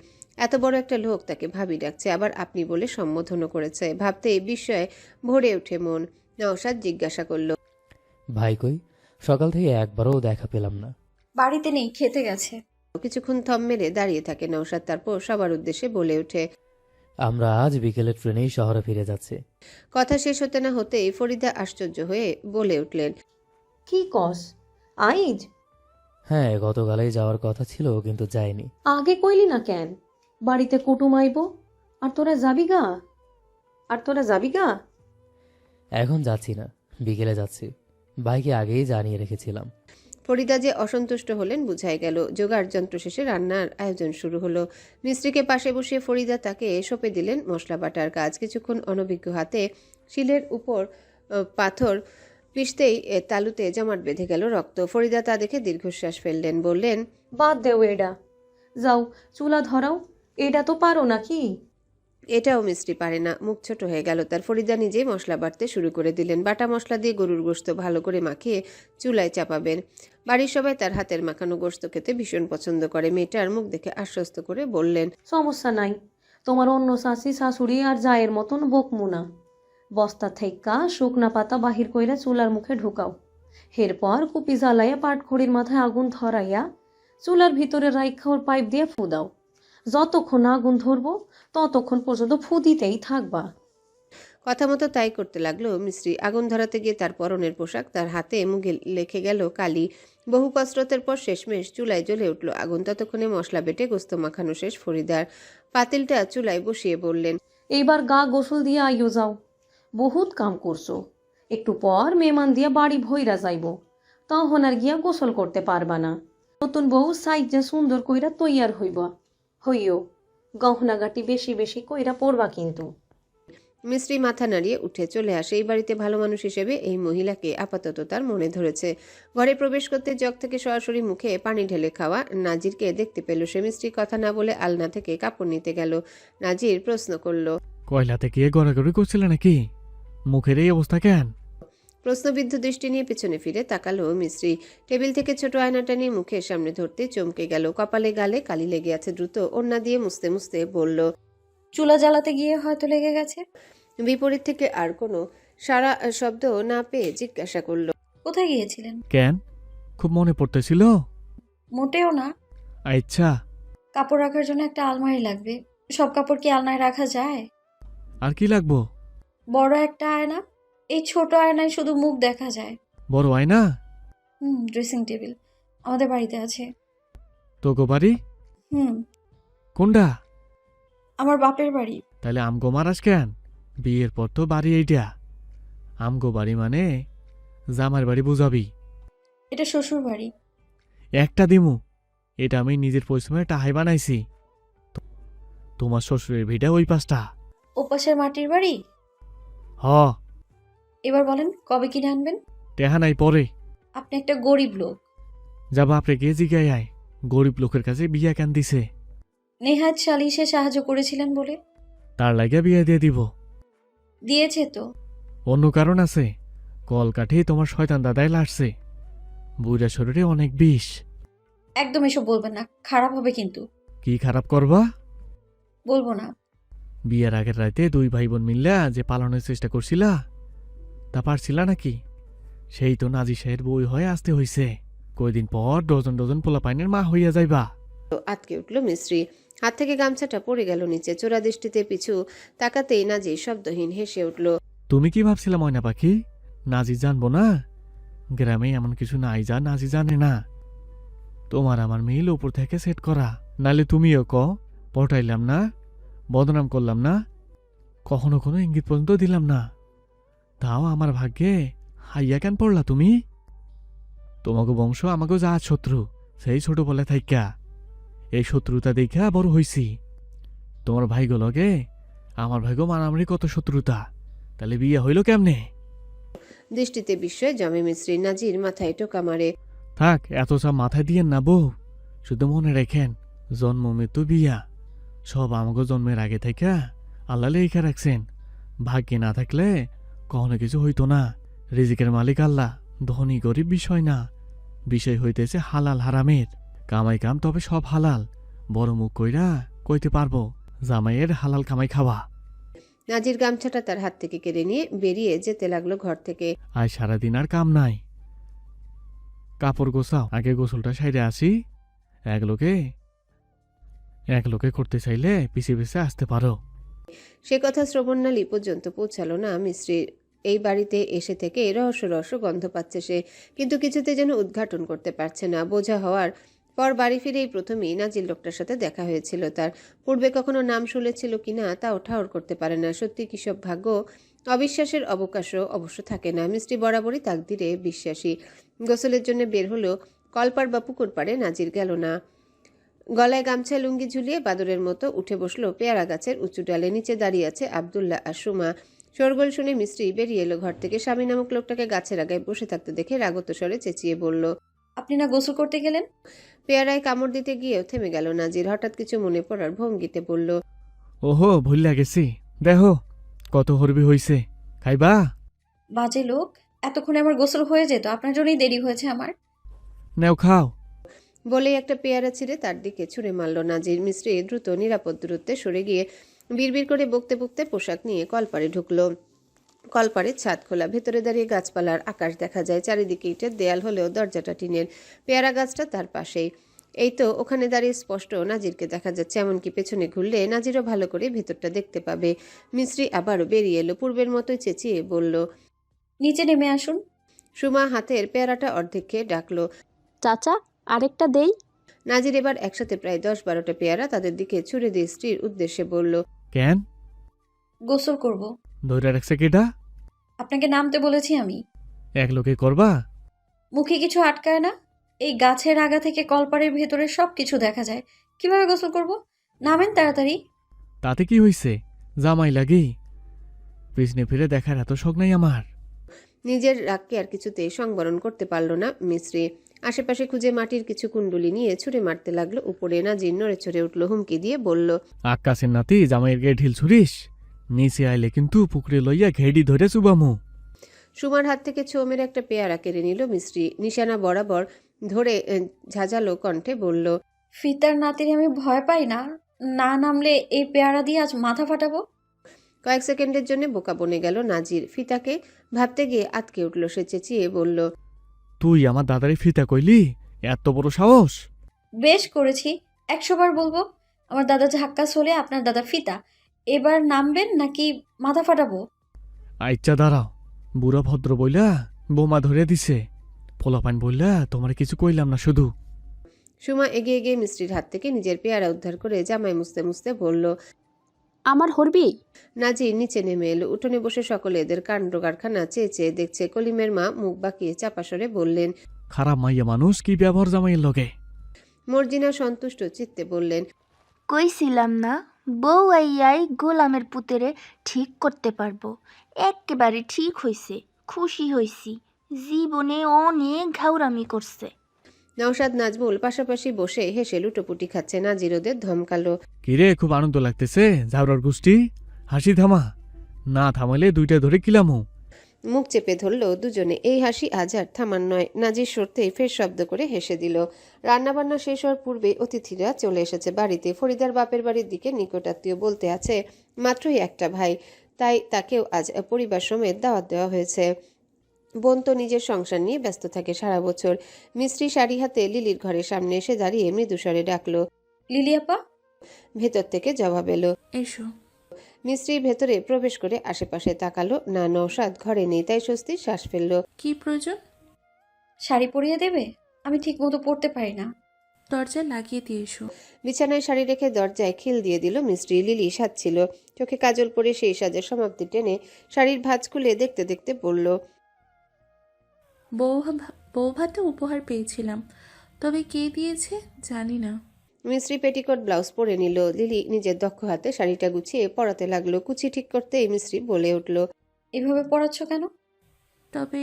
এত বড় একটা লোক তাকে ভাবি ডাকছে, আবার আপনি বলে সম্বোধনও করেছে। ভাবতে বিস্ময়ে ভরে ওঠে মন। নওশাদ জিজ্ঞাসা করল, ভাই কই? সকাল থেকে একবারও দেখা পেলাম না। বাড়িতে নেই, খেতে গেছে। কিছুক্ষণ থম মেরে দাঁড়িয়ে থাকে নওশাদ। তারপর সবার উদ্দেশ্যে বলে ওঠে, আমরা আজ বিকেলের ট্রেনেই শহরে ফিরে যাচ্ছি। কথা শেষ হতে না হতেই ফরিদা আশ্চর্য হয়ে বলে উঠলেন, কি কস? আইজ? হ্যাঁ, গতকালেই যাওয়ার কথা ছিল, কিন্তু যাইনি। আগে কইলি না কেন? বাড়িতে কুটুম আইব, আর তোরা যাবি গা? এখন যাচ্ছি না, বিকেলে যাচ্ছি। ভাইকে আগেই জানিয়ে রেখেছিলাম। ফরিদা যে অসন্তুষ্ট হলেন বুঝাই গেল। জোগাড় যন্ত্র শেষে রান্নার আয়োজন শুরু হলো। মিস্ত্রিকে পাশে বসিয়ে ফরিদা তাকে সঁপে দিলেন মশলা বাটার কাজ। কিছুক্ষণ অনভিজ্ঞ হাতে শিলের উপর পাথর পিষতেই তালুতে জমাট বেঁধে গেল রক্ত। ফরিদা তা দেখে দীর্ঘশ্বাস ফেললেন। বললেন, বাদ দেও এডা, যাও চুলা ধরাও। এটা তো পারো নাকি? এটাও মিস্ত্রি পারে না। মুখ ছোট হয়ে গেল তার। ফরিদা নিজেই মশলা বাটতে শুরু করে দিলেন। বাটা মশলা দিয়ে গরুর গোশত ভালো করে মাখিয়ে চুলায় চাপাবেন। বাড়ির সবাই তার হাতের মাখানো গোশত খেতে ভীষণ পছন্দ করে। মেয়েটার মুখ দেখে আশ্বস্ত করে বললেন, সমস্যা নাই, তোমার অন্য শাশি শাশুড়ি আর জায়ের মতন বকমু না। বস্তা থেকা শুকনা পাতা বাহির কইরা চুলার মুখে ঢুকাও। এরপর কুপি জ্বালাইয়া পাটখড়ির মাথায় আগুন ধরাইয়া চুলার ভিতরে রাইখা ওর পাইপ দিয়ে ফু দাও। যতক্ষণ আগুন ধরবো ততক্ষণ পর্যন্ত ফু দিতেই থাকবা। কথা মতো তাই করতে লাগলো মিস্ত্রি। আগুন ধরাতে গিয়ে তার পরনের পোশাক, তার হাতে মুখে লেখে গেল কালি। বহু কসরতের পর শেষমেশ চুলায় জ্বলে উঠল আগুন। ততক্ষণে মশলা বেটে গোস্ত মাখানো শেষ। ফরিদার পাতিলটা চুলায় বসিয়ে বললেন, এইবার গা গোসল দিয়ে আইও যাও, বহুত কাম করছো। একটু পর মেহমান দিয়া বাড়ি ভইরা যাইব, তখন আর গিয়া গোসল করতে পারবা না। নতুন বউ সাইজা সুন্দর কইরা তৈয়ার হইও। গহনাগাটি বেশি বেশি কইরা পরবা কিন্তু। মিস্ত্রি মাথা নাড়িয়ে উঠে চলে আসে। এই বাড়িতে ভালো মানুষ হিসেবে এই মহিলাকে আপাতত তার মনে ধরেছে। ঘরে প্রবেশ করতে জগ থেকে সরাসরি মুখে পানি ঢেলে খাওয়া নাজিরকে দেখতে পেল সে। মিস্ত্রি কথা না বলে আলনা থেকে কাপড় নিতে গেল। নাজির প্রশ্ন করলো। কয়লাতে গিয়ে গড়াগড়ি করছিলে নাকি? মুখের এই অবস্থা কেন? প্রশ্নবিদ্ধ দৃষ্টি নিয়ে পেছনে ফিরে তাকালো মিস্ত্রি। টেবিল থেকে ছোট আয়নাটা নিয়ে মুখের সামনে ধরতে চমকে গেল। কপালে গালে কালি লেগে আছে। দ্রুত ওড়না দিয়ে মুছতে মুছতে বলল। চুলা জ্বালাতে গিয়ে হয়তো লেগে গেছে। বিপরীত থেকে আর কোনো সারা শব্দ না পেয়ে জিজ্ঞাসা করলো। কোথায় গিয়েছিলেন? কেন? খুব মনে পড়তেছিল? মোটেও না। আচ্ছা, কাপড় রাখার জন্য একটা আলমারি লাগবে। সব কাপড় কি আলনায় রাখা যায়? আর কি লাগবো? বড় একটা আয়না। এই ছোট আয়নায় শুধু মুখ দেখা যায়। বড় আয়না? ড্রেসিং টেবিল আমাদের বাড়িতে আছে। তোগো বাড়ি? হুম, কোনটা? আমার বাপের বাড়ি। তাহলে আমগো মারাস কেন? বিয়ের পর তো বাড়ি এইটা। আমগো বাড়ি মানে জামার বাড়ি বুঝাবি। এটা শ্বশুর বাড়ি। একটা দিমু, এটা আমি নিজের পরিশ্রমে টাহাই বানাইছি। তোমার শ্বশুরের ভিটা ওই পাশটা। ওপাশের মাটির বাড়ি। হ। এবার বলেন কবে কিনে আনবেন? টেহা নাই পরে। আপনি একটা গরিব লোক। যা বাপরে গিয়ে জিগাই আয়, গরিব লোকের কাছে বিয়া কেন দিছে? নেহাত সালিশে সাহায্য করেছিলেন বলে। তার লাগিয়া বিয়া দিয়ে দিব। দিয়েছে তো। অন্য কারণ আছে? কল কাঠে তোমার শয়তান দাদাই লাড়ছে। বুড়া শরীরে অনেক বিষ। একদম এসব বলবেন না, খারাপ হবে কিন্তু। কি খারাপ করবা? বলবো না। বিয়ের আগের রাতে দুই ভাই বোন মিল্লা যে পালানোর চেষ্টা করছিলা, তা পারছিলা নাকি? সেই তো নাজি সাহের বই হয়ে আসতে হইছে। কয়দিন পর ডজন ডজন পোলাপাইনের মা হইয়া যাইবা। আটকে উঠল মিস্ত্রি। হাত থেকে গামছাটা পড়ে গেল নিচে। চোরা দৃষ্টিতে পিছু তাকাতেই নাজির শব্দহীন হেসে উঠল। তুমি কি ভাবছিলা ময়না পাখি নাজি জানবো না? গ্রামে এমন কিছু নাই যা নাজি জানে না। তোমার আমার মিল উপর থেকে সেট করা। নালে তুমিও পটাইলাম না, বদনাম করলাম না, কখনো কোনো ইঙ্গিত পর্যন্ত দিলাম না। তাও আমার ভাগ্যে হাইয়া কেন পড়লা তুমি? তোমাকে বংশ আমাকে যা শত্রু, সেই ছোট বলে থাইকা এই শত্রুতা দেখা বড় হইছি। তোমার ভাইগুলোকে আমার ভাইগো মারামারি কত শত্রুতা, তাহলে বিয়ে হইল কেমনে? দৃষ্টিতে বিস্ময় জমে মিস্ত্রি। নাজির মাথায় টোকা মারে। থাক, এত সব মাথায় দিয়েন না বউ। শুধু মনে রেখেন, জন্ম মৃত্যু বিয়া সব আমাকে জন্মের আগে থেকে আল্লাহ লেখা রাখছেন। ভাগ্যে না থাকলে কখনো কিছু হইতো না। রিজিকের মালিক আল্লাহ, ধনী গরিব বিষয় না। বিষয় হইতেছে হালাল হারামের। কামাই কাম তবে সব হালাল। বড় মুখ কইরা কইতে পারবো জামাইয়ের হালাল কামাই খাওয়া। নাজির গামছাটা তার হাত থেকে কেড়ে নিয়ে বেরিয়ে যেতে লাগলো ঘর থেকে। আজ সারাদিন আর কাম নাই। কাপড় গোছাও, আগে গোসলটা সাইডে আসি। এক লোকে করতে চাইলে পিছিয়ে পিছিয়ে আসতে পারো। সে কথা শ্রবণনালী পর্যন্ত পৌঁছালো না মিস্ত্রির। এই বাড়িতে এসে থেকে রহস্য রহস্য গন্ধ পাচ্ছে সে, কিন্তু কিছুতে যেন উদ্ঘাটন করতে পারছে না। বোঝা হওয়ার পর বাড়ি ফিরে এই প্রথমেই নাজির লোকটার সাথে দেখা হয়েছিল তার। পূর্বে কখনো নাম শুনেছিল কিনা তাও ঠাউর করতে পারে না। সত্যি কি সব ভাগ্য? অবিশ্বাসের অবকাশও অবশ্য থাকে না। মিষ্টি বরাবরই তাকদিরে বিশ্বাসী। গোসলের জন্য বের হলো কলপাড় বা পুকুর পাড়ে নাজির গেল না। গলায় গামছা লুঙ্গি ঝুলিয়ে বাদরের মতো উঠে বসলো পেয়ারা গাছের উঁচু ডালে। নিচে দাঁড়িয়ে আছে আব্দুল্লাহ আর সুমা। শোরগোল শুনে মিস্ত্রি বেরিয়ে এলো ঘর থেকে। স্বামী নামক লোকটাকে গাছের আগায় বসে থাকতে দেখে রাগত স্বরে চেঁচিয়ে বলল। আপনি না গোসল করতে গেলেন? পেয়ারায় কামড় দিতে গিয়েও থেমে গেল নাজির। হঠাৎ কিছু মনে পড়ার ভঙ্গিতে বলল। ওহো, ভুলিয়া গেছি। দেখো কত হরবি হইছে, খাইবা? বাজে লোক, এতক্ষণে আমার গোসল হয়ে যেত। আপনার জন্যই দেরি হয়েছে আমার। নেও খাও। বলেই একটা পেয়ারা ছিঁড়ে তার দিকে ছুঁড়ে মারল নাজির। মিস্ত্রি দ্রুত নিরাপদ দূরত্বে সরে গিয়ে বিড়বিড় করে বকতে বকতে পোশাক নিয়ে কলপাড়ে ঢুকলো। কলপাড়ের ছাদ খোলা। ভেতরে দাঁড়িয়ে গাছপালার আকাশ দেখা যায়। চারিদিকে ইটের দেয়াল হলেও দরজাটা টিনের। পেয়ারা গাছটা তার পাশেই। এই তো ওখানে দাঁড়িয়ে স্পষ্ট নাজিরকে দেখা যাচ্ছে। এমনকি পেছনে ঘুরলে নাজিরও ভালো করে ভেতরটা দেখতে পাবে। মিস্ত্রি আবারও বেরিয়ে এলো। পূর্বের মতোই চেঁচিয়ে বলল। নিচে নেমে আসুন। সুমা হাতের পেয়ারাটা অর্ধেক খেয়ে ডাকলো। চাচা, আরেকটা দেই? নাজির এবার একসাথে প্রায় 10-12টা পেয়ারা তাদের দিকে ছুড়ে দিয়ে স্ত্রীর উদ্দেশ্যে বলল। কেন? গোসল করব। ধরে রাখছে কেটা? আপনাকে নামতে বলেছি আমি। এক লোকে করবা? মুখে কিছু আটকায় না? এই গাছের আগা থেকে কলপাড়ের ভেতরে সব কিছু দেখা যায়। কিভাবে গোসল করব? নামেন তাড়াতাড়ি। তাতে কি হইছে? জামাই লাগি। পিছনে ফিরে দেখার এত শখ নাই আমার। নিজের রাগকে আর কিছুতেই সংবরণ করতে পারল না মিস্ত্রি। আশেপাশে খুঁজে মাটির কিছু কুণ্ডুলি নিয়ে ছুঁড়ে মারতে লাগলো উপরে। নাজির নড়ে চড়ে উঠল, হুমকি দিয়ে বলল, আকাশের নাতি জামাইয়ের গায়ে ঢিল ছুরিস? নিচে আইলে কিন্তু পুকুরে লইয়া ঘেড়ি ধরে চুবামু। সুমার হাত থেকে ছো মেরে একটা পেয়ারা কেড়ে নিল মিস্ত্রি। নিশানা বরাবর ধরে ঝাঁঝালো কণ্ঠে বলল, ফিতার নাতির আমি ভয় পাই না, না নামলে এই পেয়ারা দিয়ে আজ মাথা ফাটাবো। কয়েক সেকেন্ডের জন্য বোকা বনে গেল নাজির। ফিতাকে ভাবতে গিয়ে আতকে উঠল। সে চেঁচিয়ে বলল, তুই আমার দাদারে ফিতা কইলি? এত বড় সাহস! বেশ করেছি, 100 বার বলবো। আমার দাদা ঝাক্কাস হলে আপনার দাদা ফিতা। এবার নামবেন নাকি মাথা ফাটাবো? আইচ্ছা দাঁড়াও, বুড়া ভদ্র বইলা বোমা ধরে দিছে। পোলাপান বইলা তোমার কিছু কইলাম না শুধু। সুমা এগিয়ে গিয়ে মিস্ত্রির হাত থেকে নিজের পেয়ারা উদ্ধার করে জামাই মুছতে মুছতে বলল, আমার হরবি? নাজির নিচে নেমে এলো। উঠোনে বসে সকলে এদের কাণ্ড কারখানা চেয়ে চেয়ে দেখছে। কলিমের মা মুখ বাঁকিয়ে চাপাসরে বললেন, খারাপ মাইয়া মানুষ কি ব্যবহার জামাইয়ের লগে। মর্জিনা সন্তুষ্ট চিত্তে বললেন, কইছিলাম না, বউ আইয়াই গোলামের পুতেরে ঠিক করতে পারবো। একেবারে ঠিক হইছে, খুশি হইছি। জীবনে অনেক ঘাউরামি করছে। নওশাদ নাজমুল পাশাপাশি বসে হেসে লুটোপুটি খাচ্ছে। নাজির ওদের ধমকালো, কিরে, খুব আনন্দ লাগতেছে ঝাউরার গোষ্ঠী? হাসি থামা, না থামাইলে দুইটা ধরে কিলামু। মুখ চেপে ধরল দুজনে। এই হাসি আজ আর থামার নয়। নাজির সরতেই ফের শব্দ করে হেসে দিল। রান্নাবান্না শেষ হওয়ার পূর্বে অতিথিরা চলে এসেছে বাড়িতে। ফরিদার বাপের বাড়ির দিকে নিকটাত্মীয় বলতে আছে মাত্রই একটা ভাই, তাই তাকেও আজ পরিবার সমেত দাওয়াত দেওয়া হয়েছে। বোন তো নিজের সংসার নিয়ে ব্যস্ত থাকে সারা বছর। মিস্ত্রি শাড়ি হাতে লিলির ঘরের সামনে এসে দাঁড়িয়ে মৃদুস্বরে ডাকলো। লিলি আপা। ভেতর থেকে জবাব এলো। এসো। মিস্ত্রি ভেতরে প্রবেশ করে আশেপাশে তাকালো। না, নওশাদ ঘরে নেই, তাই স্বস্তির শ্বাস ফেলল। কি প্রয়োজন? শাড়ি পরিয়ে দেবে? আমি ঠিক মতো পরতে পারি না। দরজা লাগিয়ে দিয়ে এসো। বিছানায় শাড়ি রেখে দরজায় খিল দিয়ে দিল মিস্ত্রি। লিলি সাজছিল, চোখে কাজল পরে সেই সাজের সমাপ্তি টেনে শাড়ির ভাঁজ খুলে দেখতে দেখতে বলল, বউ ভাতে উপহার পেয়েছিলাম, তবে কে দিয়েছে জানি না। মিস্ত্রি পেটিকোট ব্লাউজ পরে নিল। লিলি নিজের দক্ষ হাতে শাড়িটা গুছিয়ে পরাতে লাগলো। কুচি ঠিক করতেই মিস্ত্রি বলে উঠল, এভাবে পরাচ্ছ কেন? তবে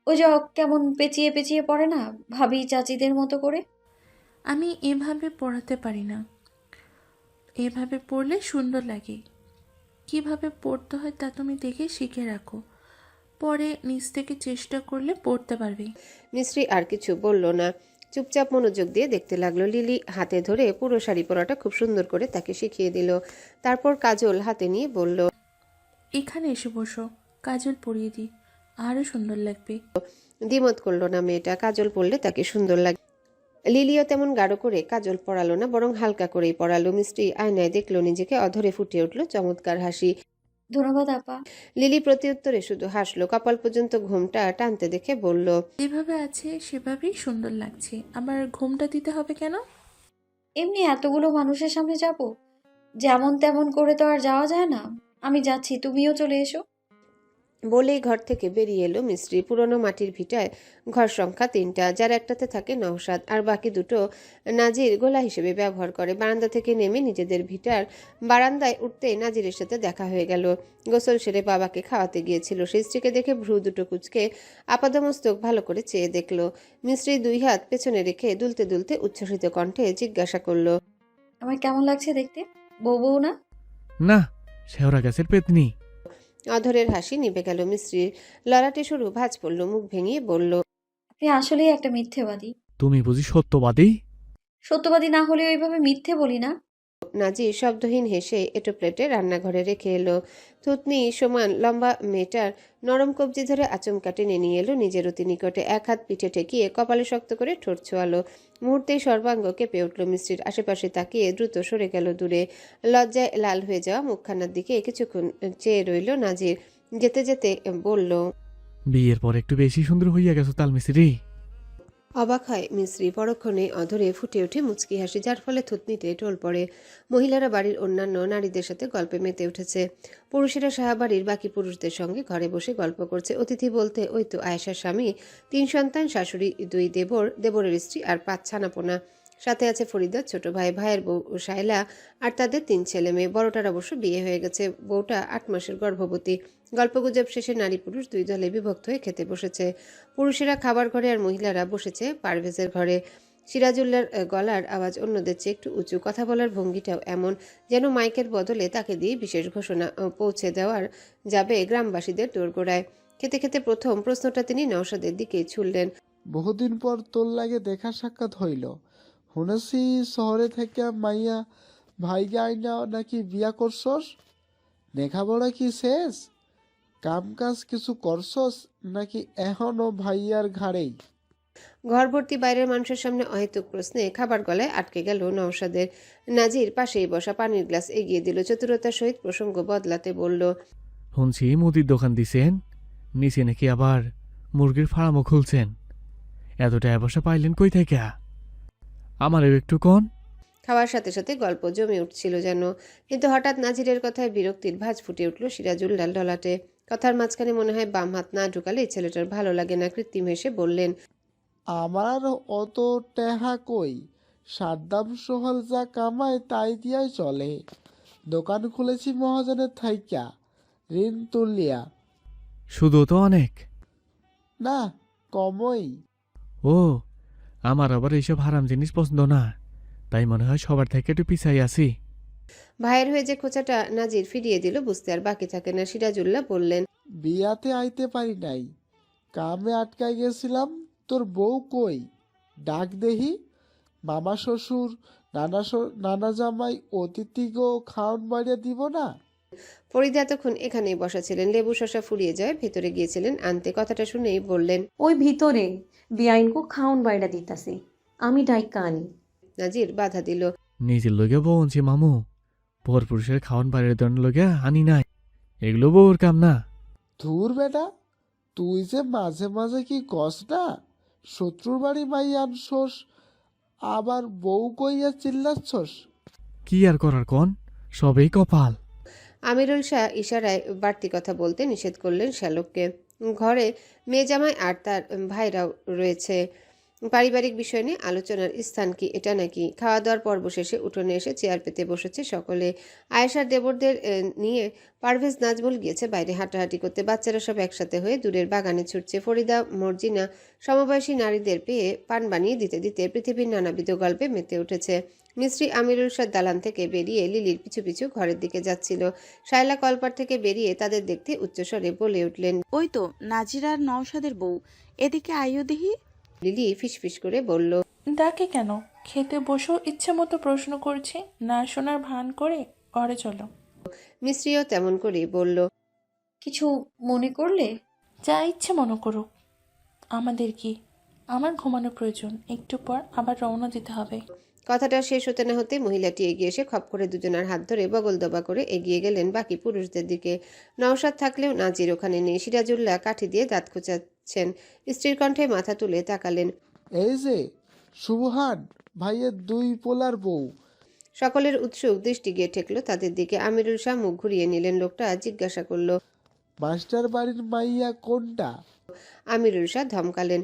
ওই যে কেমন পেঁচিয়ে পেঁচিয়ে পড়ে না, ভাবি চাচিদের মতো করে। আমি এভাবে পড়াতে পারি না। এভাবে পড়লে সুন্দর লাগে। কিভাবে পড়তে হয় তা তুমি দেখে শিখে রাখো, পরে নিজ থেকে চেষ্টা করলে পড়তে পারবে। মিস্ত্রি আর কিছু বলল না, চুপচাপ মনোযোগ দিয়ে দেখতে লাগলো। লিলি হাতে ধরে পুরো শাড়ি পরাটা খুব সুন্দর করে তাকে শিখিয়ে দিল। তারপর কাজল হাতে নিয়ে বলল, এখানে এসে বসো, কাজল পরিয়ে দিই, আরও সুন্দর লাগবে। দ্বিমত করলো না মেয়েটা। কাজল পরলে তাকে সুন্দর লাগে। লিলিও তেমন গাঢ় করে কাজল পরালো না, বরং হালকা করেই পরালো। মিস্ত্রি আয়নায় দেখলো নিজেকে, অধরে ফুটে উঠল চমৎকার হাসি। ধন্যবাদ আপা। লিলি প্রত্যুত্তরে শুধু হাসলো। কপাল পর্যন্ত ঘুমটা টানতে দেখে বলল, যেভাবে আছে সেভাবেই সুন্দর লাগছে, আবার ঘুমটা দিতে হবে কেন? এমনি এতগুলো মানুষের সামনে যাব, যেমন তেমন করে তো আর যাওয়া যায় না। আমি যাচ্ছি, তুমিও চলে এসো। বলেই ঘর থেকে বেরিয়ে এলো মিস্ত্রি। পুরনো মাটির ভিটায় ঘর সংখ্যা 3টা, যার একটাতে থাকে নওশাদ আর বাকি দুটো নাজির গোলা হিসেবে ব্যবহার করে। বারান্দা থেকে নেমে নিজেদের ভিটার বারান্দায় উঠতেই নাজিরের সাথে দেখা হয়ে গেল। গোসল সেরে বাবাকে খাওয়াতে গিয়েছিল। সেই স্ত্রীকে দেখে ভ্রু দুটো কুচকে আপাদমস্তক ভালো করে চেয়ে দেখলো। মিস্ত্রি 2 হাত পেছনে রেখে দুলতে দুলতে উচ্ছ্বসিত কণ্ঠে জিজ্ঞাসা করলো, আমার কেমন লাগছে দেখতে? বউ বউ না? না, শেওড়া গাছের পেতনি। অধরের হাসি নিভে গেল মিস্ত্রির। ললাটে শুরু ভাঁজ পড়ল। মুখ ভেঙিয়ে বলল, আপনি আসলেই একটা মিথ্যেবাদী। তুমি বুঝি সত্যবাদী? সত্যবাদী না হলে ওইভাবে মিথ্যে বলি না। নাজির শব্দহীন হেসে এটো প্লেটে রান্নাঘরে রেখে এলো। থুতনি সমান লম্বা মেয়েটার নরম কবজি ধরে আচমকা টেনে নিয়ে এলো নিজের অতি নিকটে। এক হাত পিঠে ঠেকিয়ে কপালে শক্ত করে ঠোঁট ছোয়ালো। মুহূর্তেই সর্বাঙ্গ কেঁপে উঠল মিস্ত্রির। আশেপাশে তাকিয়ে দ্রুত সরে গেল দূরে। লজ্জায় লাল হয়ে যাওয়া মুখখানার দিকে কিছুক্ষণ চেয়ে রইল নাজির। যেতে যেতে বলল, বিয়ের পর একটু বেশি সুন্দর হইয়া গেছো তালমিস্ত্রি। অবাক হয় মিস্ত্রি। পরক্ষণে অধরে ফুটে ওঠে মুচকি হাসি, যার ফলে থুতনিতে টোল পড়ে। মহিলারা বাড়ির অন্যান্য নারীদের সাথে গল্পে মেতে উঠেছে। পুরুষেরা সাহাবাড়ির বাকি পুরুষদের সঙ্গে ঘরে বসে গল্প করছে। অতিথি বলতে ওই তো আয়েশার স্বামী, 3 সন্তান, শাশুড়ি, 2 দেবর, দেবরের স্ত্রী আর 5 ছানাপোনা। সাথে আছে ফরিদা, ছোট ভাই, ভাইয়ের বউ শায়লা আর তাদের 3 ছেলে মেয়ে। বড়টার অবশ্য বিয়ে হয়ে গেছে, বউটা 8 মাসের গর্ভবতী। গল্পগুজব শেষে নারী পুরুষ 2 দলে বিভক্ত হয়ে খেতে বসেছে। পুরুষেরা খাবার ঘরে আর মহিলারা বসেছে পারভেজের ঘরে। সিরাজুল্লাহর গলার আওয়াজ অন্যদের চেয়ে একটু উঁচু, কথা বলার ভঙ্গিটাও এমন যেন মাইকের বদলে তাকে দিয়ে বিশেষ ঘোষণা পৌঁছে দেওয়ার যাবে গ্রামবাসীদের দোরগোড়ায়। খেতে খেতে প্রথম প্রশ্নটা তিনি নওশাদের দিকেই ছুড়লেন। বহুদিন পর তোর লাগে দেখা সাক্ষাৎ হইল। শুনেছি শহরে থেকে মাইয়া ভাইগে আইনা নাকি বিয়া করছস? লেখাপড়া কি শেষ? কাম কাজ কিছু করছস নাকি এখনো ভাইয়ার ঘাড়েই? ঘর ভর্তি বাইরের মানুষের সামনে অহেতুক প্রশ্নে খাবার গলায় আটকে গেল নওশাদের। নাজির পাশেই বসা পানির গ্লাস এগিয়ে দিল, চতুরতার সহিত প্রসঙ্গ বদলাতে বলল, শুনছি মুদির দোকান দিছেন, নিচে নাকি আবার মুরগির ফার্মও খুলছেন। এতটা ব্যবসা পাইলেন কই থেকে? আমারও একটু কোন। খাওয়ার সাথে সাথে গল্প জমে উঠছিল যেন, কিন্তু হঠাৎ নাজিরের কথায় বিরক্তির ভাঁজ ফুটে উঠল সিরাজুল্লাহ ললাটে। কথার মাঝখানে মনে হয় বাম হাত না ঢুকালে এই ছেলেটার ভালো লাগে না। কৃত্রিম হেসে বললেন, আমার অত টেহা কই, সাদ্দাম সোহাল যা কামায় তাই দিয়াই চলে। দোকান খুলেছি মহাজনের থাইকা, ঋণ তুলিয়া। শুধু তো অনেক। না, কমই। ও, আমার আবার এইসব হারাম জিনিস পছন্দ না, তাই মনে হয় সবার থেকে একটু পিছাই আছি। ভাইয়ের হয়ে যে খোঁচাটা নাজির ফিরিয়ে দিল বুঝতে আর বাকি থাকে না। সিরাজুল্লাহ বললেন, বিয়াতে আইতে পারি নাই, কামে আটকাই গেছিলাম। তোর বউ কই? ডাক দেহি। মামা শ্বশুর, নানা জামাই, অতিথি গো খাওন বাড়িয়ে দিব না? ফরিদা এতক্ষণ এখানেই বসা ছিলেন, লেবু শশা ফুরিয়ে যায় ভেতরে গিয়েছিলেন আনতে। কথাটা শুনেই বললেন, ওই ভিতরে বিয়াইনকো খাউন বাইরা দিতাছি, আমি ডাইকা আনি। নাজির বাধা দিল, নিজের লগে বউ আনছি মামু, পর পুরুষের খাওয়ান বাইরের দণ্ড লগে আনি নাই। এগুলো বউর কাম না। ধুর বেটা, তুই যে মাঝে মাঝে কি কস না শত্রুর বাড়ি মাই আনছস, আবার বউ কইয়া চিল্লাচ্ছস? কি আর করার কোন, সবেই কপাল। আমিরুল শাহ ইশারায় বাড়তি কথা বলতে নিষেধ করলেন শ্যালককে। ঘরে মেয়ে জামাই আর তার ভাইরাও রয়েছে। পারিবারিক বিষয় নিয়ে আলোচনার স্থান কি এটা নাকি? খাওয়া দাওয়ার পর্ব শেষে উঠোনে এসে চেয়ার পেতে বসেছে সকলে। আয়েশার দেবরদের নিয়ে পারভেজ নাজমুল গিয়েছে বাইরে হাঁটাহাঁটি করতে। বাচ্চারা সব একসাথে হয়ে দূরের বাগানে ছুটছে। ফরিদা মর্জিনা সমবয়সী নারীদের পেয়ে পান বানিয়ে দিতে দিতে পৃথিবীর নানাবিধ গল্পে মেতে উঠেছে। মিস্ত্রি আমিরুল শাহ দালান থেকে বেরিয়ে লিলির পিছু পিছু ঘরের দিকে যাচ্ছিল। শায়লা কলপার থেকে বেরিয়ে তাদের দেখতে উচ্চস্বরে বলে উঠলেন, ওই তো নাজির আর নওশাদের বউ, এদিকে আইও দেহি। লিলি ফিসফিস করে বলল, ডাকে কেন? খেতে বসেও ইচ্ছে মতো প্রশ্ন করছি, না শোনার ভান করে ঘরে চলো। মিস্ত্রিও তেমন করেই বলল, কিছু মনে করলে? যা ইচ্ছে মনে করুক, আমাদের কি? আমার ঘুমানো প্রয়োজন, একটু পর আবার রওনা দিতে হবে। কথাটা শেষ হতে না হতে মহিলাটি এগিয়ে এসে খপ করে দুজনার হাত ধরে বগল দবা করে এগিয়ে গেলেন বাকি পুরুষদের দিকে। নওশাদ থাকলেও নাজির ওখানে নেই। সিরাজুল্লাহ কাঠি দিয়ে দাঁত খোঁচাচ্ছেন। স্ত্রীর কণ্ঠে মাথা তুলে তাকালেন, এই যে সুবহান ভাইয়ের 2 পোলার বউ। সকলের উৎসুক দৃষ্টি গিয়ে ঠেকলো তাদের দিকে। আমিরুল শাহ মুখ ঘুরিয়ে নিলেন। লোকটা জিজ্ঞাসা করল, মাস্টার বাড়ির মাইয়া কোনটা? আমিরুল শাহ ধমকালেন,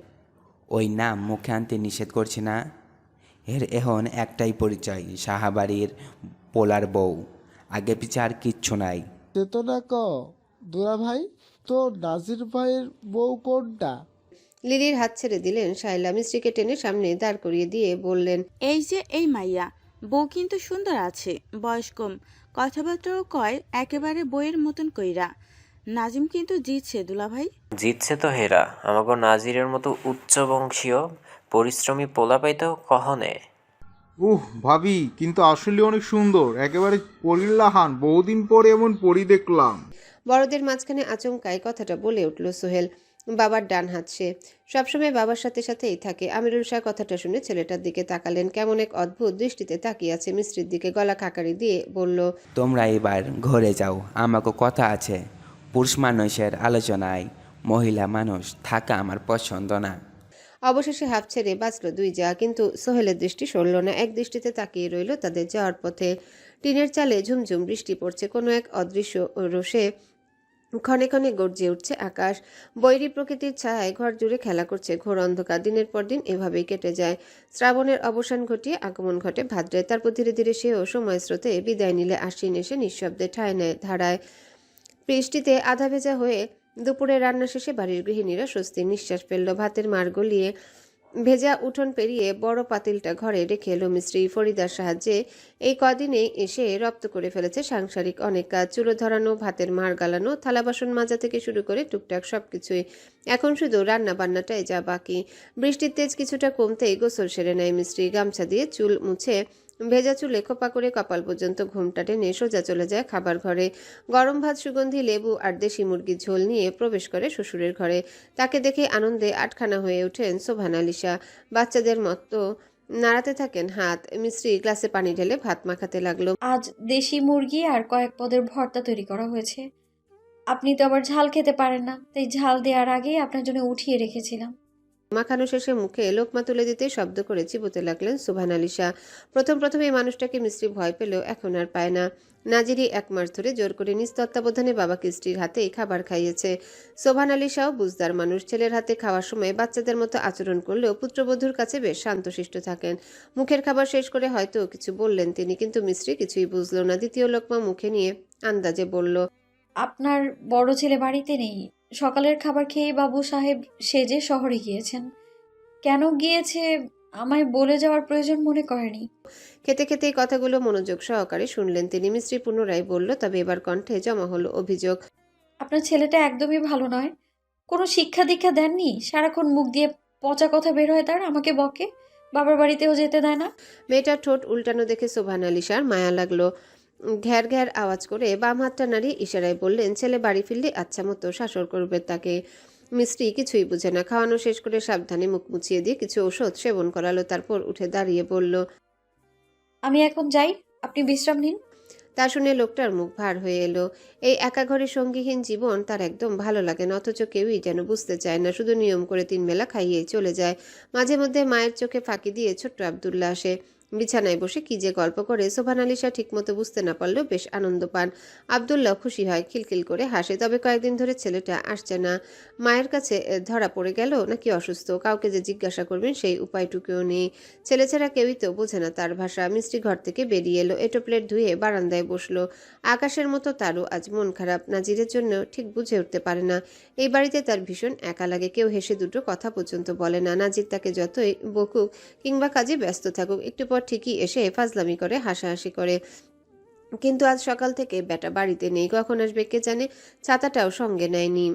ওই নাম মুখে আনতে নিষেধ করছে না? এর এখন একটাই পরিচয়, সাহাবাড়ির পোলার বউ, আগে পিছে আর কিচ্ছু নাই। চেতনা ক দুরা ভাই, তো নাজির ভাইয়ের বউ কোনটা? লিলির হাত ছেড়ে দিলেন শায়লা। মিস্ত্রিকে টেনে সামনে দাঁড় করিয়ে দিয়ে বললেন, এই যে এই মাইয়া, বউ কিন্তু সুন্দর আছে, বয়স কম, কথাবার্তাও কয় একেবারে বইয়ের মতন কইরা। নাজিম কিন্তু জিতছে দুলাভাই। জিতছে তো হেরা, আমাকে নাজিরের মতো উচ্চ বংশীয় পরিশ্রমী পোলা পাইতেও কহনে। ভাবি কিন্তু আসলে অনেক সুন্দর, একেবারে পরিল্লাহান, বহুদিন পরে এমন পরি দেখলাম। বড়দের মাঝখানে আচমকায় কথাটা বলে উঠল সোহেল, বাবার ডান হাত সে। সবসময় বাবার সাথে সাথেই থাকে। আমিরুল শাহ কথাটা শুনে ছেলেটার দিকে তাকালেন। কেমন এক অদ্ভুত দৃষ্টিতে তাকিয়ে আছে মিস্ত্রির দিকে। গলা খাকারি দিয়ে বলল, তোমরা এবার ঘরে যাও, আমাকে কথা আছে। পুরুষ মানুষের আলোচনায় মহিলা মানুষ থাকা আমার পছন্দ না। অবশেষে হাফ ছেড়ে বাঁচল 2 যা, কিন্তু সোহেলের দৃষ্টি সরল না। এক দৃষ্টিতে তাকিয়ে রইল তাদের যাওয়ার পথে। টিনের চালে ঝুমঝুম বৃষ্টি পড়ছে। কোনো এক অদৃশ্য রোষে ক্ষণে ক্ষণে গর্জে উঠছে আকাশ। বৈরী প্রকৃতির ছায়ায় ঘর জুড়ে খেলা করছে ঘোর অন্ধকার। দিনের পর দিন এভাবেই কেটে যায়। শ্রাবণের অবসান ঘটিয়ে আগমন ঘটে ভাদ্রে। তারপর ধীরে ধীরে সেও সময় স্রোতে বিদায় নিলে আশ্বিন এসে নিঃশব্দে ঠাঁই নেয় ধারায়। বৃষ্টিতে আধা ভেজা হয়ে দুপুরে রান্না শেষে বাড়ির গৃহিণীরা স্বস্তির নিঃশ্বাস ফেলল। ভাতের মাড় গলিয়ে ভেজা উঠোন পেরিয়ে বড় পাতিলটা ঘরে রেখে এলো মিস্ত্রি। ফরিদার সাহায্যে এই কদিনে এসে রপ্ত করে ফেলেছে সাংসারিক অনেক কাজ। চুলো ধরানো, ভাতের মাড় গালানো, থালা বাসন মাজা থেকে শুরু করে টুকটাক সবকিছুই। এখন শুধু রান্না বান্নাটাই যা বাকি। বৃষ্টির তেজ কিছুটা কমতেই গোসল সেরে নেয় মিস্ত্রি। গামছা দিয়ে চুল মুছে ভেজা চুলে খোপা করে কপাল পর্যন্ত ঘুমটা টেনে সোজা চলে যায় খাবার ঘরে। গরম ভাত, সুগন্ধি লেবু আর দেশি মুরগির ঝোল নিয়ে প্রবেশ করে শ্বশুরের ঘরে। তাকে দেখে আনন্দে আটখানা হয়ে ওঠেন শোভানালিশা। বাচ্চাদের মতো নাড়াতে থাকেন হাত। মিস্ত্রি গ্লাসে পানি ঢেলে ভাত মাখাতে লাগলো। আজ দেশি মুরগি আর কয়েক পদের ভর্তা তৈরি করা হয়েছে। আপনি তো আবার ঝাল খেতে পারেন না, তাই ঝাল দেওয়ার আগেই আপনার জন্য উঠিয়ে রেখেছিলাম। মাখানো শেষে মুখে লোকমা তুলে দিতে শব্দ করে চিবোতে লাগলেন সুবহানালিশা। প্রথম এই মানুষটাকে মিস্ত্রি ভয় পেলেও এখন আর পায় না। নাজিরি 1 মাস ধরে জোর করে নিজ তত্ত্বাবধানে বাবাকে স্ত্রীর হাতেই খাবার খাইয়েছে। সুবহানালিশাও বুঝদার মানুষ। ছেলের হাতে খাওয়ার সময় বাচ্চাদের মতো আচরণ করলেও পুত্রবধূর কাছে বেশ শান্তশিষ্ট থাকেন। মুখের খাবার শেষ করে হয়তো কিছু বললেন তিনি, কিন্তু মিস্ত্রি কিছুই বুঝলো না। দ্বিতীয় লোকমা মুখে নিয়ে আন্দাজে বলল, আপনার বড় ছেলে বাড়িতে নেই। সকালের খাবার খেয়ে বাবু সাহেব সেজে শহরে গিয়েছেন। কেন গিয়েছে আমায় বলে যাওয়ার প্রয়োজন মনে করেনি। খেতে খেতে এই কথাগুলো মনোযোগ সহকারে শুনলেন তিনি। মিস্ত্রি পুনরায় বলল, তবে এবার কণ্ঠে জমা হলো অভিযোগ। আপনার ছেলেটা একদমই ভালো নয়। কোনো শিক্ষা দীক্ষা দেননি। সারাক্ষণ মুখ দিয়ে পচা কথা বের হয় তার, আমাকে বকে, বাবার বাড়িতেও যেতে দেয় না। মেয়েটার ঠোঁট উল্টানো দেখে সুবহানালিশার মায়া লাগলো। ঘ্যার ঘ্যার আওয়াজ করে বাম হাতটা নাড়িয়ে ইশারায় বললেন, ছেলে বাড়ি ফিরলে আচ্ছা মতো শাসন করবে তাকে। মিস্ত্রি কিছুই বুঝে না। খাওয়ানো শেষ করে সাবধানে মুখ মুছিয়ে দিয়ে কিছু ঔষধ সেবন করালো। তারপর উঠে দাঁড়িয়ে বলল, আমি এখন যাই, আপনি বিশ্রাম নিন। তা শুনে লোকটার মুখ ভার হয়ে এলো। এই একা ঘরে সঙ্গীহীন জীবন তার একদম ভালো লাগে না, অথচ কেউই যেন বুঝতে চায় না। শুধু নিয়ম করে 3 বেলা খাইয়ে চলে যায়। মাঝে মধ্যে মায়ের চোখে ফাঁকি দিয়ে ছোট্ট আব্দুল্লাহ আসে। বিছানায় বসে কি যে গল্প করে সুবহানালিশা ঠিকমতো বুঝতে না পারলেও বেশ আনন্দ পান। আব্দুল্লাহ খুশি হয়, খিলখিল করে হাসে। তবে কয়েকদিন ধরে ছেলেটা আসছে না। মায়ের কাছে ধরা পড়ে গেল নাকি অসুস্থ, কাউকে যে জিজ্ঞাসা করবেন সেই উপায়টুকুও নেই। ছেলে ছাড়া কেউই তো বোঝে না তার ভাষা। মিস্ত্রি ঘর থেকে বেরিয়ে এলো, এটো প্লেট ধুয়ে বারান্দায় বসলো। আকাশের মতো তারও আজ মন খারাপ। নাজিরের জন্য ঠিক বুঝে উঠতে পারে না। এই বাড়িতে তার ভীষণ একা লাগে। কেউ হেসে দুটো কথা পর্যন্ত বলে না। নাজির তাকে যতই বকুক কিংবা কাজে ব্যস্ত থাকুক, একটু পর ঠিকই এসে ফাজলামি করে, হাসাহাসি করে। কিন্তু আজ সকাল থেকে বেটা বাড়িতে নেই। কখন আসবে কে জানে। ছাতাটাও সঙ্গে নেয়নি।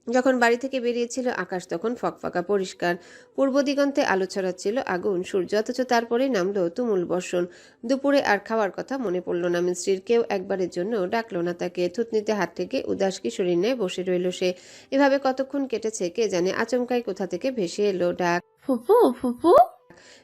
যখন বাড়ি থেকে বেরিয়েছিল আকাশ তখন ফকফকা পরিষ্কার। পূর্ব দিগন্তে আলো ছড়াচ্ছিল আগুন সূর্য, অথচ তারপরে নামলো তুমুল বর্ষণ। দুপুরে আর খাওয়ার কথা মনে পড়ল না মিস্ত্রির। কেউ একবারের জন্য ডাকলো না তাকে। থুতনিতে হাত থেকে উদাস কিশোরীর ন্যায় বসে রইল সে। এভাবে কতক্ষণ কেটেছে কে জানে। আচমকাই কোথা থেকে ভেসে এলো ডাক, ফুপু ফুপু।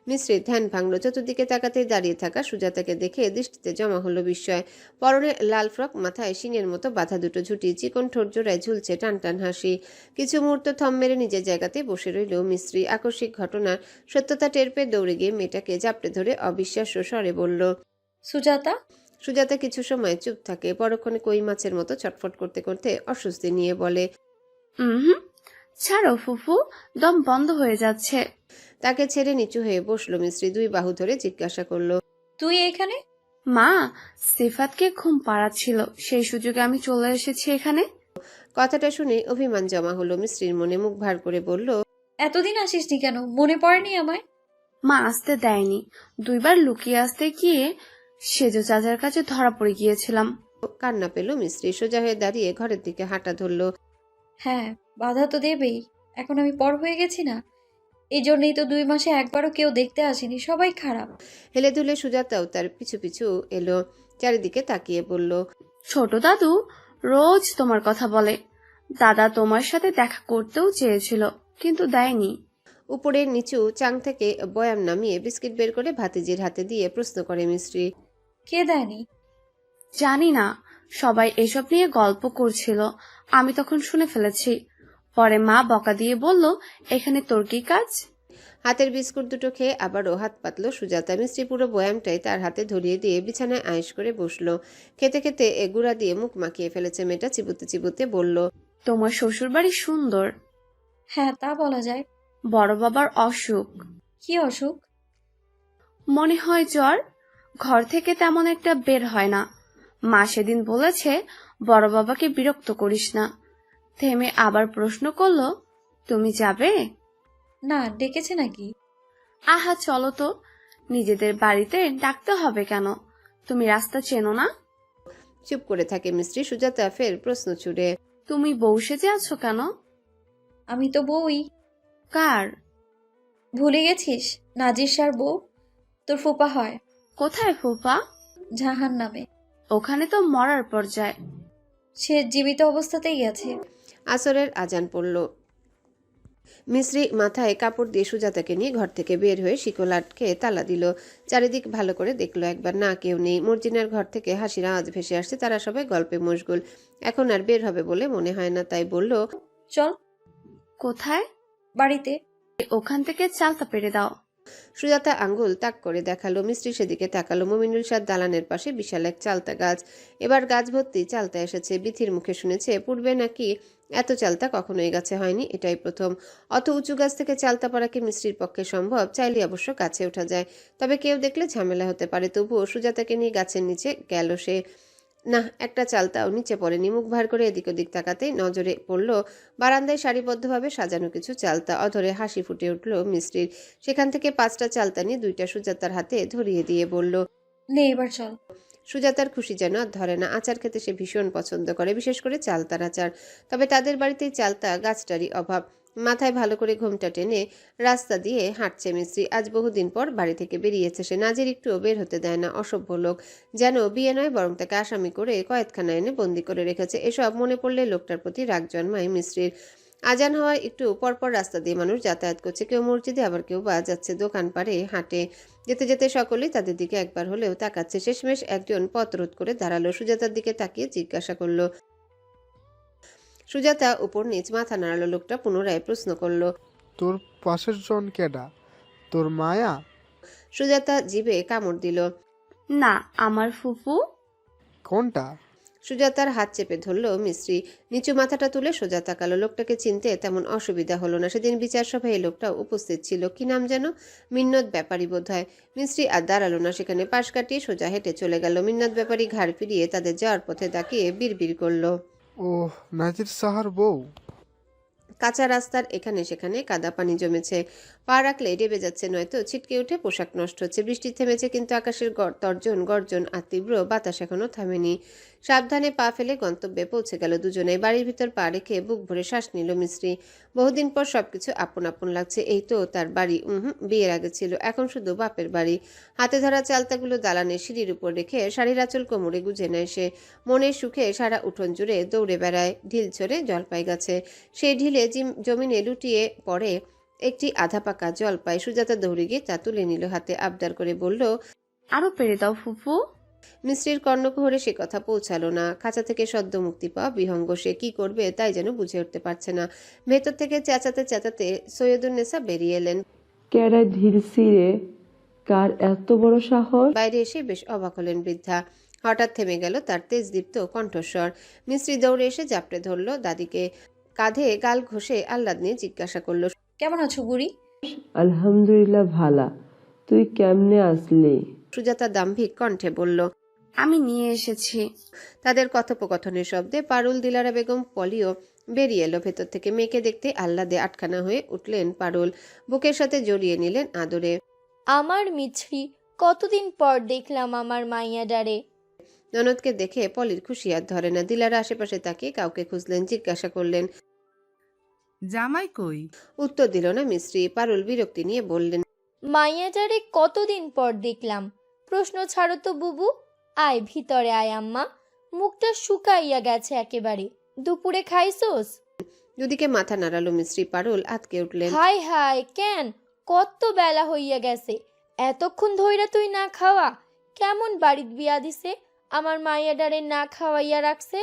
মিস্ত্রির ধ্যান ভাঙল। চতুর্দিকে তাকাতেই দাঁড়িয়ে থাকা সুজাতাকে দেখে দৃষ্টিতে জমা হলো বিস্ময়। পরনে লাল ফ্রক, মাথায় শিঙের মতো বাঁধা দুটো ঝুঁটি, চিকন ঠোঁট জোড়ায় ঝুলছে টান টান হাসি। কিছু মুহূর্ত থম মেরে নিজের জায়গাতে বসে রইল মিস্ত্রি। আকস্মিক ঘটনার সত্যতা টের পেয়ে দৌড়ে গিয়ে মেয়েটাকে জাপটে ধরে অবিশ্বাস্য স্বরে বলল, সুজাতা। সুজাতা কিছু সময় চুপ থাকে, পরক্ষণে কই মাছের মতো ছটফট করতে করতে অস্বস্তি নিয়ে বলে, ছাড়ো ফুপু, দম বন্ধ হয়ে যাচ্ছে। তাকে ছেড়ে নিচু হয়ে বসলো মিস্ত্রি। 2 বাহু ধরে জিজ্ঞাসা করলো, তুই এখানে? মা, সিফাতকে ঘুম পাড়াচ্ছিল, সেই সুযোগে আমি চলে এসেছি এখানে। কথাটা শুনে অভিমান জমা হলো মিস্ত্রির মনে। মুখ ভার করে বলল, এতদিন আসিসনি কেন? মনে পড়েনি আমায়? মা আসতে দেয়নি। 2 বার লুকিয়ে আসতে গিয়ে সেজো চাচার কাছে ধরা পড়ে গিয়েছিলাম। কান্না পেল মিস্ত্রি। সোজা হয়ে দাঁড়িয়ে ঘরের দিকে হাঁটা ধরলো। হ্যাঁ, বাধা তো দেবেই। এখন আমি পর হয়ে গেছি না, এই জন্যই তো 2 মাসে একবারও কেউ দেখতে আসেনি। সবাই খারাপ। হেলে দুলে সুজাতাও তার পিছু পিছু এলো। চারিদিকে তাকিয়ে বলল, ছোট দাদু রোজ তোমার কথা বলে। দাদা তোমার সাথে দেখা করতেও চেয়েছিল, কিন্তু দেয়নি। উপরের নিচু চাং থেকে বয়াম নামিয়ে বিস্কিট বের করে ভাতিজির হাতে দিয়ে প্রশ্ন করে মিস্ত্রি, কে দেয়নি? জানি না, সবাই এসব নিয়ে গল্প করছিল, আমি তখন শুনে ফেলেছি। পরে মা বকা দিয়ে বলল, এখানে তোর কি কাজ? হাতের বিস্কুট দুটো খেয়ে আবারও হাত পাতল সুজাতা। মিষ্টি পুরো বয়ামটাই তার হাতে ধরিয়ে দিয়ে বিছানায় আয়েশ করে বসলো। খেতে খেতে গুঁড়া দিয়ে মুখ মাখিয়ে ফেলেছে মেয়েটা। চিবুতে চিবুতে বলল, তোমার শ্বশুর বাড়ি সুন্দর। হ্যাঁ, তা বলা যায়। বড় বাবার অসুখ। কি অসুখ? মনে হয় জ্বর। ঘর থেকে তেমন একটা বের হয় না। মা সেদিন বলেছে বড় বাবাকে বিরক্ত করিস না। থেমে আবার প্রশ্ন করলো, তুমি যাবে? না, ডেকেছে নাকি? আহা চলো তো, নিজেদের বাড়িতে ডাকতে হবে কেন? তুমি রাস্তা চেনো না? চুপ করে থাকে মিস্ত্রি। সুজাতা ফের প্রশ্ন ছুড়ে, তুমি বউ সেজে আছো কেন? আমি তো বউই। কার? ভুলে গেছিস? নাজির শাহর বউ, তোর ফুপা হয়। কোথায় ফুপা? জাহান নামে। ওখানে তো মরার পর্যায়ে। সে জীবিত অবস্থাতেই গেছে। আসরের আজান পড়ল। মিস্ত্রি মাথায় কাপড় দিয়ে সুজাতাকে নিয়ে ঘর থেকে বের হয়ে শিকল আটকে তালা দিল। চারিদিক ভালো করে দেখলো একবার, না কেউ নেই। মর্জিনার ঘর থেকে হাসির আওয়াজ ভেসে আসছে। তারা সবাই গল্পে মশগুল। এখন আর বের হবে বলে মনে হয় না, তাই বলল, চল। কোথায়? বাড়িতে। ওখান থেকে চালতা পেরে দাও। সুজাতা আঙ্গুল তাক করে দেখালো। মিস্ত্রি সেদিকে তাকালো। মুমিনুল সাদ দালানের পাশে বিশাল এক চালতা গাছ। এবার গাছ ভর্তি চালতা এসেছে। বিথির মুখে শুনেছে পূর্বে নাকি এত চালতা কখনো এই গাছে হয়নি, এটাই প্রথম। অত উঁচু গাছ থেকে চালতা পড়া কি মিস্ত্রির পক্ষে সম্ভব? চাইলে অবশ্য গাছে ওঠা যায়, তবে কেউ দেখলে ঝামেলা হতে পারে। তবুও সুজাতাকে নিয়ে গাছের নিচে গেল সে। না, একটা চালতাও নিচে পড়েনি। মুখ ভার করে এদিক ওদিক তাকাতেই নজরে পড়ল বারান্দায় সারিবদ্ধভাবে সাজানো কিছু চালতা। অধরে হাসি ফুটে উঠল মিস্ত্রির। সেখান থেকে 5টা চালতা নিয়ে 2টা সুজাতার হাতে ধরিয়ে দিয়ে বলল, নে এবার চল। সুজাতার খুশি যেন আর ধরে না। আচার খেতে সে ভীষণ পছন্দ করে, বিশেষ করে চালতার আচার। তবে তাদের বাড়িতেই চালতা গাছটারই অভাব। মাথায় ভালো করে ঘোমটা টেনে রাস্তা দিয়ে হাঁটছে মিস্ত্রি। আজ বহুদিন পর বাড়ি থেকে বেরিয়েছে সে। নাজির একটুও বের হতে দেয় না। অসভ্য লোক, যেন বিয়ে নয় বরং তাকে আসামি করে কয়েদখানায় এনে বন্দি করে রেখেছে। এসব মনে পড়লে লোকটার প্রতি রাগ জন্মায় মিস্ত্রির। আজান হওয়ায় একটু পরপর রাস্তা দিয়ে মানুষ যাতায়াত করছে। কেউ মসজিদে, আবার কেউ বা যাচ্ছে দোকান পাড়ে হাঁটে। যেতে যেতে সকলেই তাদের দিকে একবার হলেও তাকাচ্ছে। শেষমেশ একজন পথ রোধ করে দাঁড়ালো। সুজাতার দিকে তাকিয়ে জিজ্ঞাসা করলো। সুজাতা উপর নিচ মাথা নাড়ালো। লোকটা পুনরায় প্রশ্ন করলো, তোর পাশের জন কেডা? তোর মায়া? সুজাতা জিভে কামড় দিল। না, আমার ফুফু। কোনটা? সুজাতার হাত চেপে ধরল মিস্ত্রি। নিচু মাথাটা তুলে সোজা তাকালো। লোকটাকে চিনতে তেমন অসুবিধা হলো না। সেদিন বিচার সভায় এই লোকটাও উপস্থিত ছিল। কি নাম যেন? মিন্নত ব্যাপারী বোধ হয়। মিস্ত্রি আর দাঁড়ালো না সেখানে। পাশ কাটিয়ে সোজা হেঁটে চলে গেল। মিন্নত ব্যাপারী ঘাড় ফিরিয়ে তাদের যাওয়ার পথে তাকিয়ে বিড়বিড় করলো, ওহ, নাজির সাহার বউ। কাঁচা রাস্তার এখানে সেখানে কাদা পানি জমেছে। পা রাখলে ডেবে যাচ্ছে, নয়তো ছিটকে উঠে পোশাক নষ্ট হচ্ছে। বৃষ্টি থেমেছে, কিন্তু আকাশের তর্জন গর্জন আর তীব্র বাতাস এখনো থামেনি। সাবধানে পা ফেলে গন্তব্যে পৌঁছে গেল দুজনেই। বাড়ির ভিতর পা রেখে বুক ভরে শ্বাস নিল মিস্ত্রি। বহুদিন পর সবকিছু আপন আপন লাগছে। এই তো তার বাড়ি। বিয়ের আগে ছিল, এখন শুধু বাপের বাড়ি। হাতে ধরা চালতাগুলো দালানের সিঁড়ির উপর রেখে শাড়ির আঁচল কোমরে গুজে নেয় সে। মনের সুখে সারা উঠোন জুড়ে দৌড়ে বেড়ায়। ঢিল ছড়ে জলপাই গাছে। সেই ঢিলে জমিনে লুটিয়ে পড়ে একটি আধা পাকা জলপাই। সুজাতা দৌড়ে গিয়ে তা তুলে নিল হাতে। আবদার করে বলল, আরো পেরে দাও ফুফু। মিস্ত্রির কর্ণকুহরে সে কথা পৌঁছালো না। খাঁচা থেকে সদ্য মুক্তি পাওয়া বিহঙ্গ সে কি করবে তাই যেন বুঝে উঠতে পারছে না। ভেতর থেকে চেঁচাতে চেঁচাতে সৈয়দুন্নেসা বেরিয়ে এলেন। কেডা ধীরসিরে, কার এত বড় সাহস? বাইরে এসে বেশ অবাক হলেন বৃদ্ধা। হঠাৎ থেমে গেল তার তেজদীপ্ত কণ্ঠস্বর। মিস্ত্রি দৌড়ে এসে জাপটে ধরল দাদিকে। কাঁধে গাল ঘষে আহ্লাদ নিয়ে জিজ্ঞাসা করলো, কেমন আছো বুড়ি? আলহামদুলিল্লাহ ভালা। তুই কেমনে আসলি? সুজাতা দাম্ভিক কণ্ঠে বলল, আমি নিয়ে এসেছি। তাদের কথোপকথনের শব্দে পারুল, দিলারা বেগম, পলিও বেরিয়ে এলো ভেতর থেকে। মেয়েকে দেখতে আহ্লাদে আটখানা হয়ে উঠলেন পারুল। বুকের সাথে জড়িয়ে নিলেন আদরে। আমার মিছরি, কতদিন পর দেখলাম আমার মাইয়া ডারে। ননদকে দেখে পলির খুশি আর ধরে না। দিলারা আশেপাশে তাকিয়ে কাউকে খুঁজলেন। জিজ্ঞাসা করলেন, জামাই কই? উত্তর দিল না মিস্ত্রি। পারুল বিরক্তি নিয়ে বললেন, মাইয়া ডারে কতদিন পর দেখলাম। প্রশ্ন ছাড়ো তো বুবু, আয় ভিতরে আয় আম্মা। মুখটা শুকাইয়া গেছে একেবারে। দুপুরে খাইছোস? দুদিকে মাথা নাড়ালো মিস্ত্রি। পারুল আতকে উঠলেন, হাই হাই, কেন? কত বেলা হইয়া গেছে, এতক্ষণ ধইরা তুই না খাওয়া? কেমন বাড়িত বিয়া দিছে, আমার মাইয়া ডারে না খাওয়াইয়া রাখছে।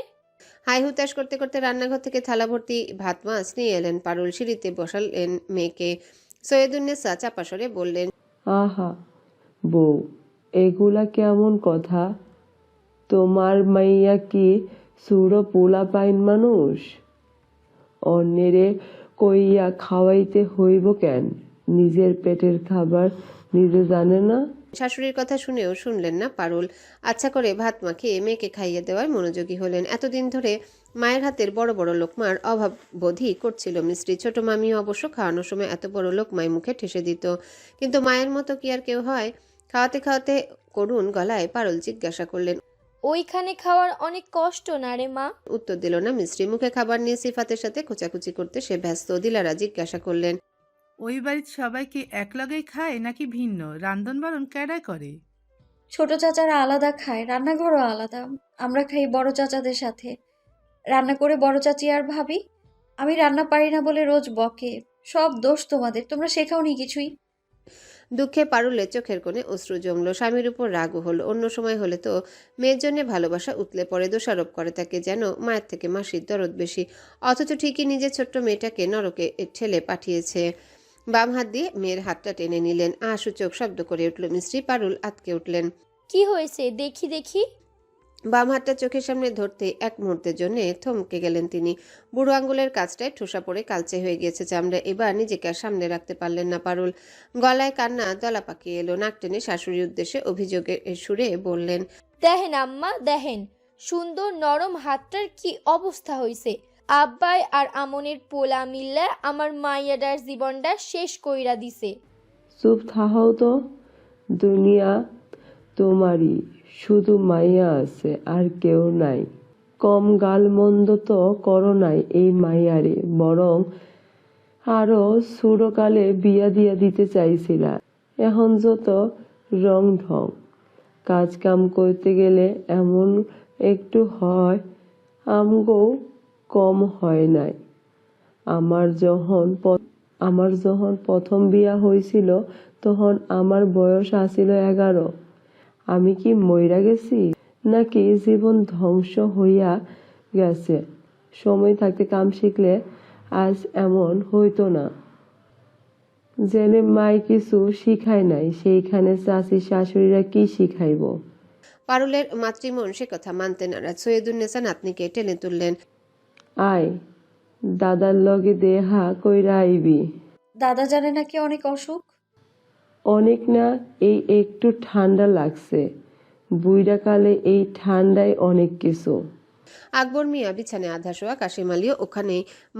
হাই হুতাশ করতে করতে রান্নাঘর থেকে থালা ভর্তি ভাত মাছ নিয়ে এলেন পারুল। সিঁড়িতে বসালেন মেয়েকে। সৈয়দুন্নেসা চাপা স্বরে বললেন, আহা বউ, এগুলা কেমন কথা? তোমার মাইয়া কি সুরো পোলা পাইন মানুষ? অন্যেরে কইয়া খাওয়াইতে হইব কেন? নিজের পেটের খাবার নিজে জানে না? শাশুড়ির কথা শুনেও শুনলেন না পারুল। আচ্ছা করে ভাত মাখিয়ে মেয়েকে খাইয়ে দেওয়ার মনোযোগী হলেন। এতদিন ধরে মায়ের হাতের বড় বড় লোকমার অভাব বোধই করছিল মিস্ত্রি। ছোট মামিও অবশ্য খাওয়ানোর সময় এত বড় লোকমাই মুখে ঠেসে দিত, কিন্তু মায়ের মতো কি আর কেউ হয়? খাওয়াতে খাওয়াতে করুণ গলায় পারুল জিজ্ঞাসা করলেন। ওইখানে খাওয়ার অনেক কষ্ট না রে মা? উত্তর দিল না মিস্ত্রি। মুখে খাবার নিয়ে সিফাতের সাথে খোঁচাখুচি করতে সে ব্যস্ত। দিলারা জিজ্ঞাসা করলেন, ওই বাড়ির সবাই কি একলগেই খায় নাকি ভিন্ন? রান্ধন বাড়ন কেডাই করে? ছোট চাচারা আলাদা খায়, রান্নাঘরও আলাদা। আমরা খাই বড় চাচাদের সাথে। রান্না করে বড় চাচি আর ভাবি। আমি রান্না পারি না বলে রোজ বকে। সব দোষ তোমাদের, তোমরা শেখাওনি কিছুই। দুঃখে পারুলের চোখের কোণে অশ্রু জমল। স্বামীর উপর রাগও হলো। অন্য সময় হলে তো মেয়ের জন্য ভালোবাসা উতলে পড়ে, দোষারোপ করে তাকে, যেন মায়ের থেকে মাসির দরদ বেশি। অথচ ঠিকই নিজের ছোট্ট মেয়েটাকে নরকে ঠেলে পাঠিয়েছে। বাম হাত দিয়ে মেয়ের হাতটা টেনে নিলেন। সূচক শব্দ করে উঠল মিস্ত্রি। পারুল আটকে উঠলেন। কি হয়েছে দেখি দেখি। বাম হাতটা চোখের সামনে ধরতে এক মুহূর্তের জন্য থমকে গেলেন তিনি। বুড়ো আঙ্গুলের কাছটায় ঠোসা পড়ে কালচে হয়ে গিয়েছে চামড়া। এবার নিজেকে আর সামনে রাখতে পারলেন না পারুল। গলায় কান্না দলা পাকিয়ে এলো। নাক টেনে শাশুড়ির উদ্দেশ্যে অভিযোগের সুরে বললেন, দেখেন আম্মা দেখেন, সুন্দর নরম হাতটার কি অবস্থা হইছে। আব্বাই আর আমনের পোলা মিল্লা আমার মাইয়াডার জীবনটা শেষ কইরা দিছে। চুপ থাহাও তো। দুনিয়া তোমারই, শুধু মাইয়া আছে আর কেউ নাই। কম গালমন্দ তো করো নাই এই মাইয়ারে, বরং আরো ছোটকালে বিয়া দিয়া দিতে চাইছিলা। এখন যত রং ঢং, কাজ কাম করতে গেলে এমন একটু হয়, আমগো কম হয় নাই। আমার যখন প্রথম বিয়া হয়েছিল তখন আমার বয়স আছিল 11। আমি কি মইরা গেছি নাকি জীবন ধ্বংস হইয়া গেছে? সময় থাকতে কাম শিখলে আজ এমন হইতো না। জেনে মাই কিছু শিখায় নাই, সেইখানে চাচি শাশুড়িরা কি শিখাইব? পারুলের মাতৃমন সে কথা মানতে নারাজ। সৈয়দুন্নেসা নাতনিকে টেনে তুললেন। আয়, দাদার লগে দেহা কইরা আইবি। দাদা জানে নাকি অনেক অসুখ। অনেক না, এই একটু ঠান্ডা লাগছে। বুইড়া কালে এই ঠান্ডায় অনেক কিছু। আকবর মিয়া বিছানায় আধা শোয়া, কাশিম আলীও ওখানে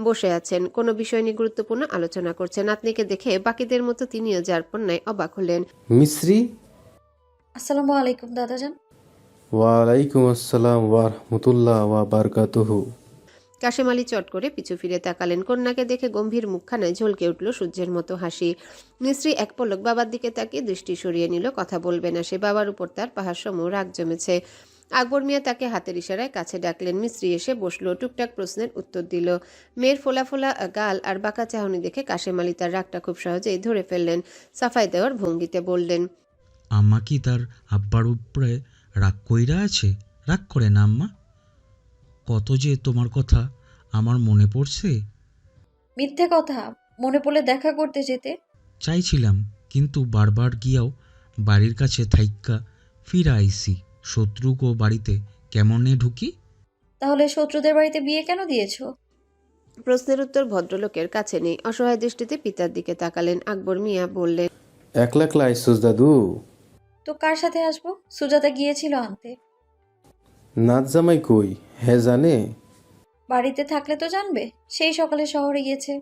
বসে আছেন, কোনো বিষয় নিয়ে গুরুত্বপূর্ণ আলোচনা করছেন। নাতনিকে দেখে বাকিদের মতো তিনিও যারপন্যায় অবাক হলেন। মিশ্রি, আসসালামু আলাইকুম দাদাজান। ওয়ালাইকুম আসসালাম ওয়া রাহমাতুল্লাহ ওয়া বারাকাতুহু। কাশিম আলী চট করে পিছু ফিরে তাকালেন। কন্যাকে দেখে গম্ভীর মুখখানায় ঝলকে উঠল সূর্যের মতো হাসি। মিস্ত্রি এক পলক বাবার দিকে তাকিয়ে দৃষ্টি সরিয়ে নিল। কথা বলবে না সে। বাবার উপর তার পাহাড় সম রাগ জমেছে। আকবর মিয়া তাকে হাতের ইশারায় কাছে ডাকলেন। মিস্ত্রি এসে বসলো, টুকটাক প্রশ্নের উত্তর দিল। মেয়ের ফোলা ফোলা গাল আর বাঁকা চাহনি দেখে কাশিম আলী তার রাগটা খুব সহজেই ধরে ফেললেন। সাফাই দেওয়ার ভঙ্গিতে বললেন, আম্মা কি তার আব্বার উপরে রাগ কইরা আছে? রাগ করে না আম্মা, কত যে তোমার কথা আমার মনে পড়ছে। মিথ্যে কথা, মনে পড়লে দেখা করতে যেতে চাইছিলাম, কিন্তু বারবার গিয়াও বাড়ির কাছে থাইক্কা ফিরা আইসি। শত্রুকো বাড়িতে কেমনে ঢুকি? তাহলে শত্রুদের বাড়িতে বিয়ে কেন দিয়েছো? প্রশ্নের উত্তর ভদ্রলোকের কাছে নেই। অসহায় দৃষ্টিতে পিতার দিকে তাকালেন। আকবর মিয়া বললেন, একলা একলা আইসুস দাদু? তো কার সাথে আসবো? সুজাতা গিয়েছিল আনতে। নাচ জামাই কই, হে জানে? বাড়িতে থাকলে তো জানবে, সেই সকালে শহরে গিয়েছে।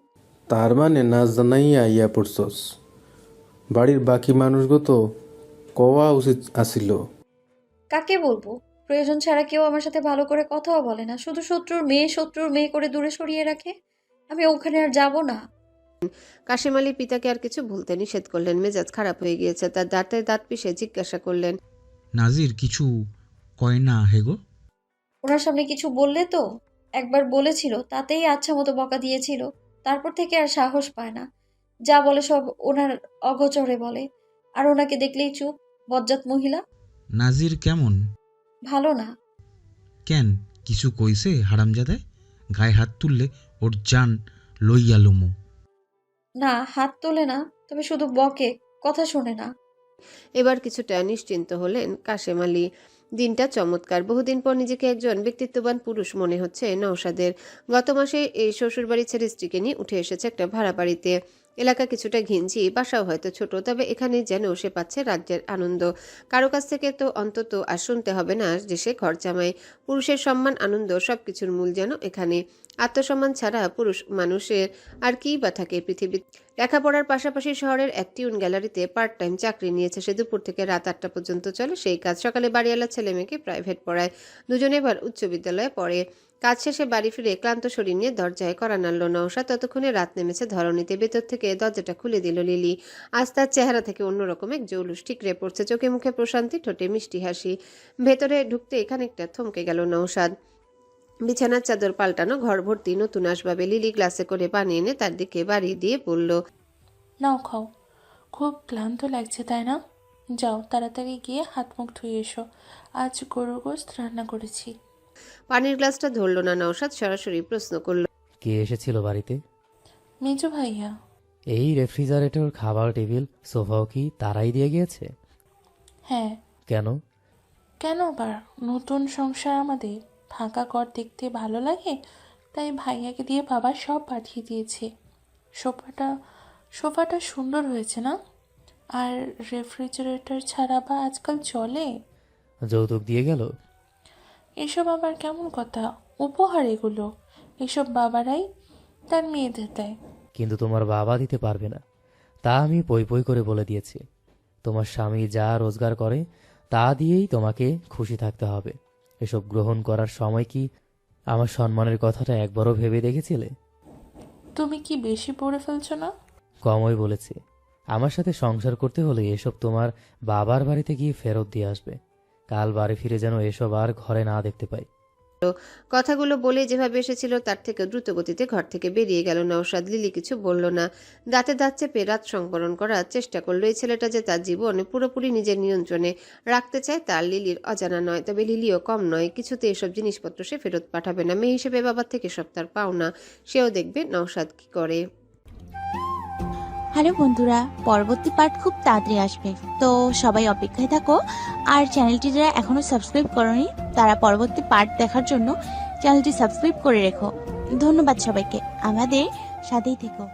তার মানে নাচ জানাইয়া ইয়া পড়ছস। বাড়ির বাকি মানুষগো তো কওয়া উচিত আসিল। কাকে বলবো? প্রয়োজন ছাড়া কেউ আমার সাথে ভালো করে কথাও বলে না, শুধু শত্রুর মেয়ে করে দূরে সরিয়ে রাখে। আমি ওখানে আর যাব না। কাশিম আলী পিতাকে আর কিছু বলতে নিষেধ করলেন। মেজাজ খারাপ হয়ে গিয়েছে তার। দাঁতে দাঁত পিষে জিজ্ঞাসা করলেন, নাজির কিছু কয় না হেগো? ওনার সামনে কিছু বললে তো? একবার বলেছিল, তাতেই আচ্ছা মতো বকা দিয়েছিল। তারপর থেকে আর সাহস পায় না। যা বলে সব ওনার অগোচরে বলে, আর ওনাকে দেখলেই চুপ। বজ্জাত মহিলা। নাজির কেমন? ভালো না। কেন, কিছু কইছে হারামজাদায়? গায়ে হাত তুললে ওর জান লইয়া লমু। না, হাত তোলে না, তবে শুধু বকে, কথা শোনে না। এবার কিছুটা নিশ্চিন্ত হলেন কাশেম আলী। দিনটা চমৎকার। বহুদিন পর নিজেকে একজন ব্যক্তিত্ববান পুরুষ মনে হচ্ছে নওশাদের। গত মাসে এই শ্বশুরবাড়ি ছেড়ে স্ত্রীকে নিয়ে উঠে এসেছে একটা ভাড়া বাড়িতে। এলাকা কিছুটা ঘিঞ্জি, বাসাও হয়তো ছোট, তবে এখানে যেন সে পাচ্ছে রাজ্যের আনন্দ। কারো কাছ থেকে তো অন্তত আর শুনতে হবে না যে সে ঘর জামাই। পুরুষের সম্মান, আনন্দ সবকিছুর মূল যেন এখানে। আত্মসম্মান ছাড়া পুরুষ মানুষের আর কি বা থাকে পৃথিবীতে। লেখাপড়ার পাশাপাশি শহরের এক টিউন গ্যালারিতে পার্ট টাইম চাকরি নিয়েছে সে। দুপুর থেকে রাত 8টা পর্যন্ত চলে সেই কাজ। সকালে বাড়িওয়ালা ছেলে মেয়েকে প্রাইভেট পড়ায়। দুজনে এবার উচ্চ বিদ্যালয়ে পড়ে। কাজ শেষে বাড়ি ফিরে ক্লান্ত শরীর নিয়ে দরজায় কড়া নাড়ল নওশাদ। ততক্ষণে রাত নেমেছে ধরণীতে। ভেতর থেকে দরজাটা খুলে দিল লিলি। আজ তার চেহারা থেকে অন্যরকম এক জৌলুস ঠিকরে পড়ছে। চোখে মুখে প্রশান্তি, ঠোঁটে মিষ্টি হাসি। ভেতরে ঢুকতে খানিকটা থমকে গেল নওশাদ। বিছানার চাদর পাল্টানো, ঘর ভর্তি নতুন আসবাবে। লিলি গ্লাসে করে পানি এনে তার দিকে বাড়িয়ে দিয়ে বলল, নাও খাও, খুব ক্লান্ত লাগছে তাই না? যাও তাড়াতাড়ি গিয়ে হাত মুখ ধুয়ে এসো, আজ গরুর গোশত রান্না করেছি। পানির গ্লাসটা ধরল না নওশাদ, সরাসরি প্রশ্ন করল, কে এসেছিল বাড়িতে? মেজো ভাইয়া। এই রেফ্রিজারেটর, খাবার টেবিল, সোফাও কি তারাই দিয়ে গিয়েছে? হ্যাঁ। কেন? কেন আবার? নতুন সংসার আমাদের, ফাঁকা ঘর দেখতে ভালো লাগে, তাই ভাইয়াকে দিয়ে বাবা সব পাঠিয়ে দিয়েছে। সোফাটা সুন্দর হয়েছে না? আর রেফ্রিজারেটর ছাড়া বা আজকাল চলে? যৌতুক দিয়ে গেল? এসব আবার কেমন কথা? উপহার এগুলো, এসব বাবারাই তার মেয়েদের দেয়। কিন্তু তোমার বাবা দিতে পারবে না, তা আমি পই পই করে বলে দিয়েছি। তোমার স্বামী যা রোজগার করে তা দিয়েই তোমাকে খুশি থাকতে হবে। এসব গ্রহণ করার সময় কি আমার সম্মানের কথাটা একবারও ভেবে দেখেছিলে? তুমি কি বেশি পড়ে ফেলছো না? কমই বলেছি। আমার সাথে সংসার করতে হলে এসব তোমার বাবার বাড়িতে গিয়ে ফেরত দিয়ে আসবে। কাল বাড়ি ফিরে যেন এসব আর ঘরে না দেখতে পাই। কথাগুলো বলে যেভাবে এসেছিল তার থেকে দ্রুত গতিতে ঘর থেকে বেরিয়ে গেল নওশাদ। লিলি কিছু বলল না, দাঁতে দাঁত চেপে রাত সংবরণ করার চেষ্টা করলো। এই ছেলেটা যে তার জীবনে পুরোপুরি নিজের নিয়ন্ত্রণে রাখতে চায় তার লিলির অজানা নয়। তবে লিলিও কম নয়, কিছুতে এসব জিনিসপত্র সে ফেরত পাঠাবে না। মেয়ে হিসেবে বাবার থেকে সব তার পাওনা। সেও দেখবে নওশাদ কি করে। হ্যালো বন্ধুরা, পরবর্তী পার্ট খুব তাড়াতাড়ি আসবে, তো সবাই অপেক্ষায় থাকো। আর চ্যানেলটি যারা এখনো সাবস্ক্রাইব করোনি তারা পরবর্তী পার্ট দেখার জন্য চ্যানেলটি সাবস্ক্রাইব করে রেখো। ধন্যবাদ সবাইকে, আমাদের সাথেই থেকো।